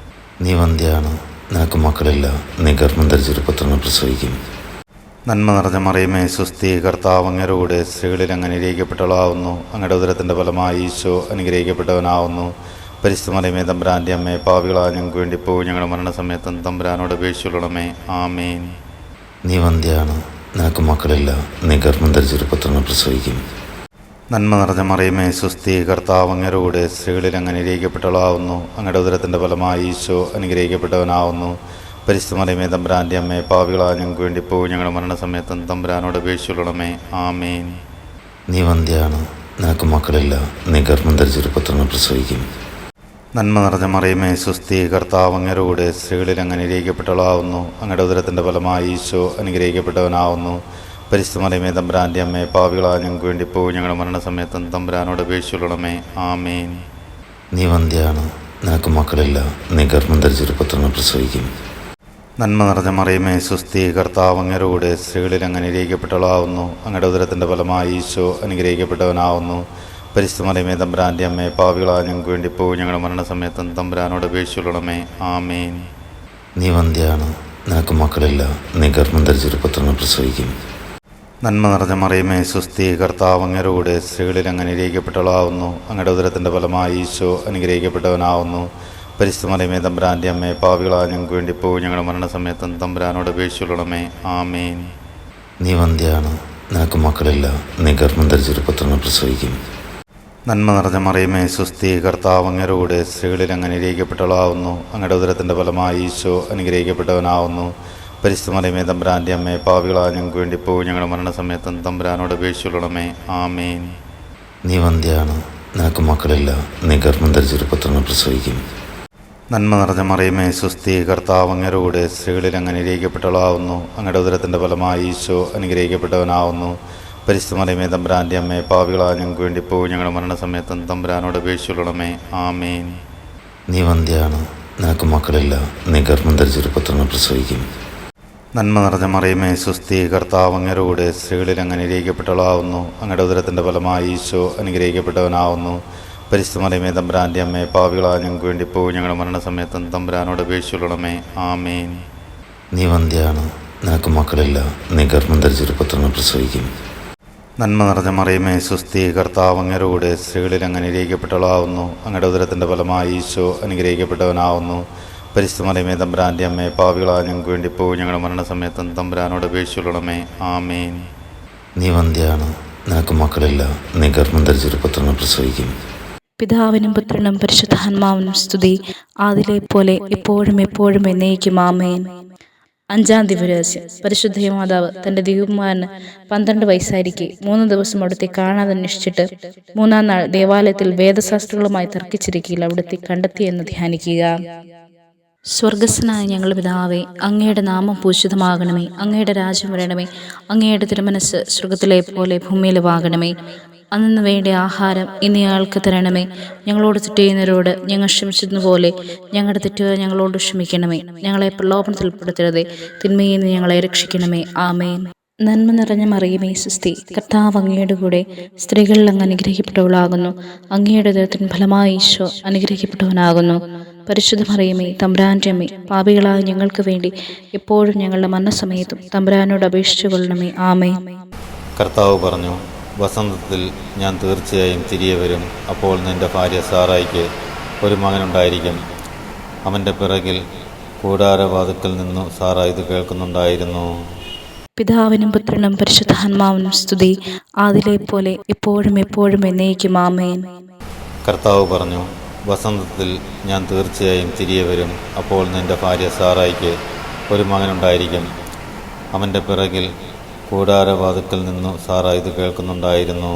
നീ വന്ധ്യയാണ്, നിനക്ക് മക്കളില്ല, നീ ഗർഭം ധരിച്ചൊരു പുത്രനെ പ്രസവിക്കും. നന്മ നിറഞ്ഞ മറിയമേ, സ്വസ്തി, കർത്താവ് അങ്ങയുടെ കൂടെ സ്ത്രീകളിൽ അങ്ങ് അനുഗ്രഹിക്കപ്പെട്ടവളാവുന്നു. അങ്ങയുടെ ഉദരത്തിൻ്റെ ഫലമായി ഈശോ അനുഗ്രഹിക്കപ്പെട്ടവനാവുന്നു. പരിശുദ്ധമറിയമേ തമ്പുരാൻ്റെ അമ്മേ, പാപികളായ ഞങ്ങൾക്ക് വേണ്ടി ഇപ്പോൾ ഞങ്ങളുടെ മരണസമയത്തും തമ്പുരാനോട് അപേക്ഷിച്ചുകൊള്ളണമേ. ആമേൻ. നീ വന്ധ്യയാണ്, നിനക്ക് മക്കളില്ല, നീ ഗർഭം ധരിച്ചൊരു പുത്രനെ പ്രസവിക്കും. നന്മ നിറഞ്ഞ മറിയമേ, സ്വസ്തി, കർത്താവ് അങ്ങയുടെ കൂടെ സ്ത്രീകളിൽ അങ്ങ് അനുഗ്രഹിക്കപ്പെട്ടവളാവുന്നു. അങ്ങയുടെ ഉദരത്തിൻ്റെ ഫലമായി ഈശോ അനുഗ്രഹിക്കപ്പെട്ടവനാവുന്നു. പരിശുദ്ധമറിയമേ തമ്പുരാൻ്റെ അമ്മേ, പാപികളായ ഞങ്ങൾക്ക് വേണ്ടി ഇപ്പോൾ ഞങ്ങളുടെ മരണസമയത്തും തമ്പുരാനോട് അപേക്ഷിച്ചുകൊള്ളണമേ. ആമേൻ. നീ വന്ധ്യയാണ്, നിനക്ക് മക്കളില്ല, നീ ഗർഭം ധരിച്ചൊരു പുത്രനെ പ്രസവിക്കും. നന്മ നിറഞ്ഞ മറിയമേ, സ്വസ്തി, കർത്താവ് അങ്ങയുടെ കൂടെ സ്ത്രീകളിൽ അങ്ങ് അനുഗ്രഹിക്കപ്പെട്ടവളാവുന്നു. അങ്ങയുടെ ഉദരത്തിൻ്റെ ഫലമായി ഈശോ അനുഗ്രഹിക്കപ്പെട്ടവനാവുന്നു. പരിശുദ്ധമറിയമേ തമ്പുരാൻ്റെ അമ്മേ, പാപികളായ ഞങ്ങൾക്ക് വേണ്ടി ഇപ്പോൾ ഞങ്ങളുടെ മരണസമയത്തും തമ്പുരാനോട് അപേക്ഷിച്ചുകൊള്ളണമേ. ആമേൻ. നീ വന്ധ്യയാണ്, നിനക്ക് മക്കളില്ല, നീ ഗർഭം ധരിച്ചൊരു പുത്രനെ പ്രസവിക്കും. നന്മ നിറഞ്ഞ മറിയമേ, സ്വസ്തി, കർത്താവ് അങ്ങയുടെ കൂടെ സ്ത്രീകളിൽ അങ്ങ് അനുഗ്രഹിക്കപ്പെട്ടവളാവുന്നു. അങ്ങയുടെ ഉദരത്തിൻ്റെ ഫലമായി ഈശോ അനുഗ്രഹിക്കപ്പെട്ടവനാവുന്നു. പരിശുദ്ധമറിയമേ തമ്പുരാൻ്റെ അമ്മേ, പാപികളായ ഞങ്ങൾക്ക് വേണ്ടി ഇപ്പോൾ ഞങ്ങളുടെ മരണസമയത്തും തമ്പുരാനോട് അപേക്ഷിച്ചുകൊള്ളണമേ. ആമേൻ. നീ വന്ധ്യയാണ്, നിനക്ക് മക്കളില്ല, നീ ഗർഭം ധരിച്ചൊരു പുത്രനെ പ്രസവിക്കും. നന്മ നിറഞ്ഞ മറിയമേ, സ്വസ്തി, കർത്താവ് അങ്ങയുടെ കൂടെ സ്ത്രീകളിൽ അങ്ങ് അനുഗ്രഹിക്കപ്പെട്ടവളാവുന്നു. അങ്ങയുടെ ഉദരത്തിൻ്റെ ഫലമായി ഈശോ അനുഗ്രഹിക്കപ്പെട്ടവനാവുന്നു. പരിശുദ്ധമറിയമേ തമ്പുരാൻ്റെ അമ്മേ, പാപികളായ ഞങ്ങൾക്ക് വേണ്ടി ഇപ്പോൾ ഞങ്ങളുടെ മരണസമയത്തും തമ്പുരാനോട് അപേക്ഷിച്ചുകൊള്ളണമേ. ആമേൻ. നീ വന്ധ്യയാണ്, നിനക്ക് മക്കളില്ല, നീ ഗർഭം ധരിച്ചൊരു പുത്രനെ പ്രസവിക്കും. നന്മ നിറഞ്ഞ മറിയമേ, സ്വസ്തി, കർത്താവ് അങ്ങയുടെ കൂടെ സ്ത്രീകളിൽ അങ്ങ് അനുഗ്രഹിക്കപ്പെട്ടവളാവുന്നു. അങ്ങയുടെ ഉദരത്തിൻ്റെ ഫലമായി ഈശോ അനുഗ്രഹിക്കപ്പെട്ടവനാവുന്നു. പരിശുദ്ധമറിയമേ തമ്പുരാൻ്റെ അമ്മേ, പാപികളായ ഞങ്ങൾക്ക് വേണ്ടി ഇപ്പോൾ ഞങ്ങളുടെ മരണസമയത്തും തമ്പുരാനോട് അപേക്ഷിച്ചുകൊള്ളണമേ. ആമേൻ. നീ വന്ധ്യയാണ്, നിനക്ക് മക്കളില്ല, നീ ഗർഭം ധരിച്ചൊരു പുത്രനെ പ്രസവിക്കും. നന്മ നിറഞ്ഞ മറിയമേ, സ്വസ്തി, കർത്താവ് അങ്ങയുടെ കൂടെ സ്ത്രീകളിൽ അങ്ങ് അനുഗ്രഹിക്കപ്പെട്ടവളാവുന്നു. അങ്ങയുടെ ഉദരത്തിൻ്റെ ഫലമായി ഈശോ അനുഗ്രഹിക്കപ്പെട്ടവനാവുന്നു. പരിശുദ്ധമറിയമേ തമ്പുരാൻ്റെ അമ്മേ, പാപികളായ ഞങ്ങൾക്ക് വേണ്ടി ഇപ്പോൾ ഞങ്ങളുടെ മരണസമയത്തും തമ്പുരാനോട് അപേക്ഷിച്ചുകൊള്ളണമേ. ആമേൻ. നീ വന്ധ്യയാണ്, നിനക്ക് മക്കളില്ല, നീ ഗർഭം ധരിച്ചൊരു പുത്രനെ പ്രസവിക്കും. നന്മ നിറഞ്ഞ മറിയമേ സുസ്ഥി, കർത്താവ് അങ്ങയുടെ കൂടെ സ്ത്രീകളിൽ അങ്ങ് അനുഗ്രഹിക്കപ്പെട്ടവളാവുന്നു. അങ്ങയുടെ ഉദരത്തിൻ്റെ ഫലമായി ഈശോ അനുഗ്രഹിക്കപ്പെട്ടവനാവുന്നു. പരിശുദ്ധ മറിയമേ തമ്പുരാൻ്റെ അമ്മേ, പാപികളായ ഞങ്ങൾക്ക് വേണ്ടി ഇപ്പോൾ ഞങ്ങളുടെ മരണസമയത്തും തമ്പുരാനോട് അപേക്ഷിച്ചുകൊള്ളണമേ. ആമേൻ. നീ വന്ധ്യയാണ്, നിനക്ക് മക്കളില്ല, നീ ഗർഭം ധരിച്ചൊരു പുത്രനെ പ്രസവിക്കും. നന്മ നിറഞ്ഞ മറിയമേ സുസ്ഥി, കർത്താവ് അങ്ങയുടെ കൂടെ സ്ത്രീകളിൽ അങ്ങ് അനുഗ്രഹിക്കപ്പെട്ടവളാവുന്നു. അങ്ങയുടെ ഉദരത്തിൻ്റെ ഫലമായി ഈശോ അനുഗ്രഹിക്കപ്പെട്ടവനാവുന്നു. പരിശുദ്ധ മറിയമേ തമ്പുരാൻ്റെ അമ്മേ, പാപികളായ ഞങ്ങൾക്ക് വേണ്ടി ഇപ്പോൾ ഞങ്ങളുടെ മരണസമയത്തും തമ്പുരാനോട് അപേക്ഷിച്ചുകൊള്ളണമേ. ആമേൻ. നീ വന്ധ്യയാണ്, നിനക്ക് മക്കളില്ല, നീ ഗർഭം ധരിച്ചൊരു പുത്രനെ പ്രസവിക്കും. പിതാവിനും പുത്രനും പരിശുദ്ധാത്മാവിനും സ്തുതി, ആദിലെ പോലെ ഇപ്പോഴും എപ്പോഴും എന്നേക്കും ആമേൻ. അഞ്ചാം ദിവ്യരഹസ്യം. പരിശുദ്ധ മാതാവ് തന്റെ ദിവ്യകുമാരന് 12 വയസ്സായിരിക്കെ 3 ദിവസം അവിടുത്തെ കാണാതെ അന്വേഷിച്ചിട്ട് 3-ാം നാൾ ദേവാലയത്തിൽ വേദശാസ്ത്രികളുമായി തർക്കിച്ചിരിക്കുകയിൽ അവിടുത്തെ കണ്ടെത്തിയെന്ന് ധ്യാനിക്കുക. സ്വർഗസ്ഥനായ ഞങ്ങളുടെ പിതാവേ, അങ്ങയുടെ നാമം പൂജിതമാകണമേ. അങ്ങയുടെ രാജ്യം വരണമേ. അങ്ങയുടെ തിരുമനസ് സ്വർഗത്തിലെ പോലെ ഭൂമിയിലുമാകണമേ. അന്നു വേണ്ട ആഹാരം ഇന്ന് ഞങ്ങൾക്ക് തരണമേ. ഞങ്ങളോട് തെറ്റ് ചെയ്യുന്നവരോട് ഞങ്ങൾ ക്ഷമിച്ചതുപോലെ ഞങ്ങളുടെ തെറ്റുകൾ ഞങ്ങളോട് ക്ഷമിക്കണമേ. ഞങ്ങളെ പ്രലോഭനത്തിൽ ഉൾപ്പെടുത്തരുതേ, തിന്മയിൽ നിന്ന് ഞങ്ങളെ രക്ഷിക്കണമേ. ആമേൻ. നന്മ നിറഞ്ഞ മറിയമേ സുസ്ഥി, കർത്താവ് അങ്ങയുടെ കൂടെ സ്ത്രീകളിൽ അങ്ങ് അനുഗ്രഹിക്കപ്പെട്ടവളാകുന്നു. അങ്ങയുടെ ഉദരത്തിൻ ഫലമായി ഈശോ അനുഗ്രഹിക്കപ്പെട്ടവനാകുന്നു. പരിശുദ്ധ മറിയമേ തമ്പുരാൻ്റെ അമ്മേ, പാപികളായ ഞങ്ങൾക്ക് വേണ്ടി എപ്പോഴും ഞങ്ങളുടെ മരണസമയത്തും തമ്പുരാനോട് അപേക്ഷിച്ചു കൊള്ളണമേ. ആമേൻ. കർത്താവ് പറഞ്ഞു, വസന്തത്തിൽ ഞാൻ തീർച്ചയായും തിരികെ വരും. അപ്പോൾ നിന്റെ ഭാര്യ സാറായിക്ക് ഒരു മകനുണ്ടായിരിക്കും. അവൻ്റെ പിറകിൽ കൂടാരവാതിൽക്കൽ നിന്നു സാറ ഇത് കേൾക്കുന്നുണ്ടായിരുന്നു. പിതാവിനും പുത്രനും പരിശുദ്ധാത്മാവിനും സ്തുതി, ആദിലെ പോലെ ഇപ്പോഴും എപ്പോഴും എന്നേക്കും ആമേൻ. കർത്താവ് പറഞ്ഞു, വസന്തത്തിൽ ഞാൻ തീർച്ചയായും തിരികെ വരും. അപ്പോൾ നിന്റെ ഭാര്യ സാറായിക്ക് ഒരു മകനുണ്ടായിരിക്കും. അവൻ്റെ പിറകിൽ കൂടാരവാതിൽക്കൽ നിന്നു സാറ ഇത് കേൾക്കുന്നുണ്ടായിരുന്നു.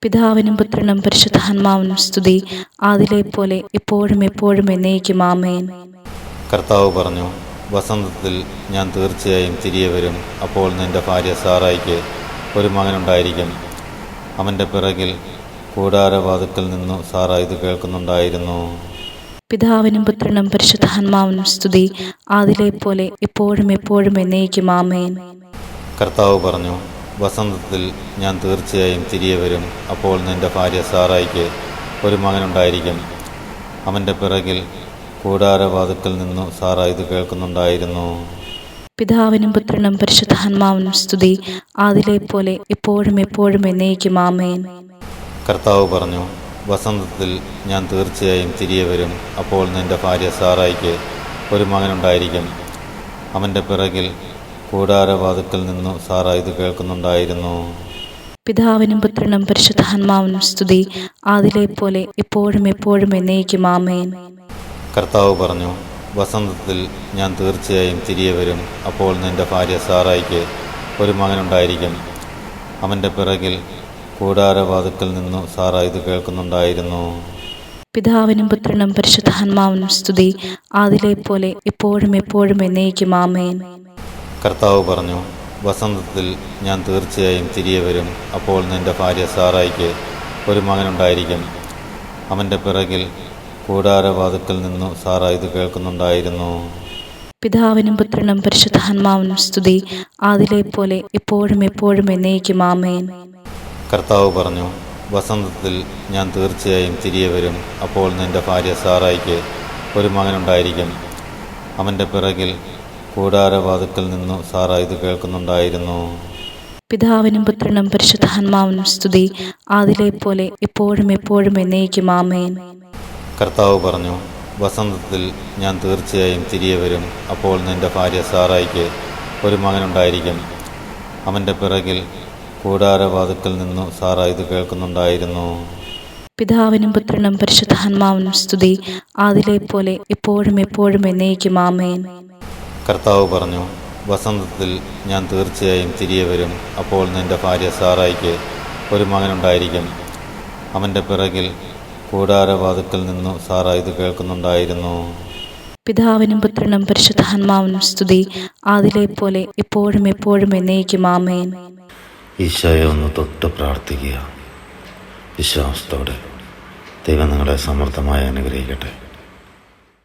പിതാവിനും പുത്രനും പരിശുദ്ധാത്മാവിനും സ്തുതി, ആദിലെ പോലെ ഇപ്പോഴും എപ്പോഴും എന്നേക്കും ആമേൻ. കർത്താവ് പറഞ്ഞു, വസന്തത്തിൽ ഞാൻ തീർച്ചയായും തിരികെ വരും. അപ്പോൾ നിന്റെ ഭാര്യ സാറായിക്ക് ഒരു മകനുണ്ടായിരിക്കും. അവൻ്റെ പിറകിൽ കൂടാരവാതിൽക്കൽ നിന്നു സാറ ഇത് കേൾക്കുന്നുണ്ടായിരുന്നു. പിതാവിനും പുത്രനും പരിശുദ്ധാത്മാവിനും സ്തുതി, ആദിലെ പോലെ ഇപ്പോഴും എപ്പോഴും എന്നേക്കും ആമേൻ. കർത്താവ് പറഞ്ഞു, വസന്തത്തിൽ ഞാൻ തീർച്ചയായും തിരികെ വരും. അപ്പോൾ നിന്റെ ഭാര്യ സാറായിക്ക് ഒരു മകനുണ്ടായിരിക്കും. അവൻ്റെ പിറകിൽ കൂടാരവാതിൽക്കൽ നിന്നു സാറ ഇത് കേൾക്കുന്നുണ്ടായിരുന്നു. പിതാവിനും പുത്രനും പരിശുദ്ധാത്മാവിനും സ്തുതി, ആദിലെ പോലെ ഇപ്പോഴും എപ്പോഴും എന്നേക്കും ആമേൻ. കർത്താവ് പറഞ്ഞു, വസന്തത്തിൽ ഞാൻ തീർച്ചയായും തിരികെ വരും. അപ്പോൾ നിന്റെ ഭാര്യ സാറായിക്ക് ഒരു മകനുണ്ടായിരിക്കും. അവൻ്റെ പിറകിൽ കൂടാരവാതിൽക്കൽ നിന്നു സാറ ഇത് കേൾക്കുന്നുണ്ടായിരുന്നു. പിതാവിനും പുത്രനും പരിശുദ്ധാത്മാവിനും സ്തുതി, ആദിലെ പോലെ ഇപ്പോഴും എപ്പോഴും എന്നേക്കും ആമേൻ. കർത്താവ് പറഞ്ഞു, വസന്തത്തിൽ ഞാൻ തീർച്ചയായും തിരികെ വരും. അപ്പോൾ നിന്റെ ഭാര്യ സാറായിക്ക് ഒരു മകനുണ്ടായിരിക്കും. അവൻ്റെ പിറകിൽ കൂടാരവാതിൽക്കൽ നിന്നു സാറ ഇത് കേൾക്കുന്നുണ്ടായിരുന്നു. പിതാവിനും പുത്രനും പരിശുദ്ധാത്മാവിനും സ്തുതി, ആദിലെ പോലെ ഇപ്പോഴും എപ്പോഴും എന്നേക്കും ആമേൻ. കർത്താവ് പറഞ്ഞു, വസന്തത്തിൽ ഞാൻ തീർച്ചയായും തിരികെ വരും. അപ്പോൾ നിന്റെ ഭാര്യ സാറായിക്ക് ഒരു മകനുണ്ടായിരിക്കും. അവൻ്റെ പിറകിൽ കൂടാരവാതിൽക്കൽ നിന്നു സാറ ഇത് കേൾക്കുന്നുണ്ടായിരുന്നു. പിതാവിനും പുത്രനും പരിശുദ്ധാത്മാവിനും സ്തുതി, ആദിലെ പോലെ ഇപ്പോഴും എപ്പോഴും എന്നേക്കും ആമേൻ. കർത്താവ് പറഞ്ഞു, വസന്തത്തിൽ ഞാൻ തീർച്ചയായും തിരികെ വരും. അപ്പോൾ നിന്റെ ഭാര്യ സാറായിക്ക് ഒരു മകനുണ്ടായിരിക്കും. അവൻ്റെ പിറകിൽ കൂടാരവാതിൽക്കൽ നിന്നു സാറ ഇത് കേൾക്കുന്നുണ്ടായിരുന്നു. പിതാവിനും പുത്രനും പരിശുദ്ധാത്മാവിനും സ്തുതി, ആദിലെ പോലെ ഇപ്പോഴും എപ്പോഴും എന്നേക്കും ആമേൻ. കർത്താവ് പറഞ്ഞു, വസന്തത്തിൽ ഞാൻ തീർച്ചയായും തിരികെ വരും. അപ്പോൾ നിന്റെ ഭാര്യ സാറായിക്ക് ഒരു മകനുണ്ടായിരിക്കും. അവൻ്റെ പിറകിൽ കൂടാരവാതിൽക്കൽ നിന്നു സാറ ഇത് കേൾക്കുന്നുണ്ടായിരുന്നു. പിതാവിനും പുത്രനും പരിശുദ്ധാത്മാവിനും സ്തുതി, ആദിലെ പോലെ ഇപ്പോഴും എപ്പോഴും എന്നേക്കും ആമേൻ. കർത്താവ് പറഞ്ഞു, വസന്തത്തിൽ ഞാൻ തീർച്ചയായും തിരികെ വരും. അപ്പോൾ നിന്റെ ഭാര്യ സാറായിക്ക് ഒരു മകനുണ്ടായിരിക്കും. അവൻ്റെ പിറകിൽ കൂടാരവാതിൽക്കൽ നിന്നു സാറ ഇത് കേൾക്കുന്നുണ്ടായിരുന്നു. പിതാവിനും പുത്രനും പരിശുദ്ധാത്മാവിനും സ്തുതി, ആദിലെ പോലെ ഇപ്പോഴും എപ്പോഴും എന്നേക്കും ആമേൻ. ഈശോയെ ഒന്ന് തൊട്ട് പ്രാർത്ഥിക്കുക. വിശ്വാസത്തോടെ ദൈവം നിങ്ങളെ സമൃദ്ധമായി അനുഗ്രഹിക്കട്ടെ.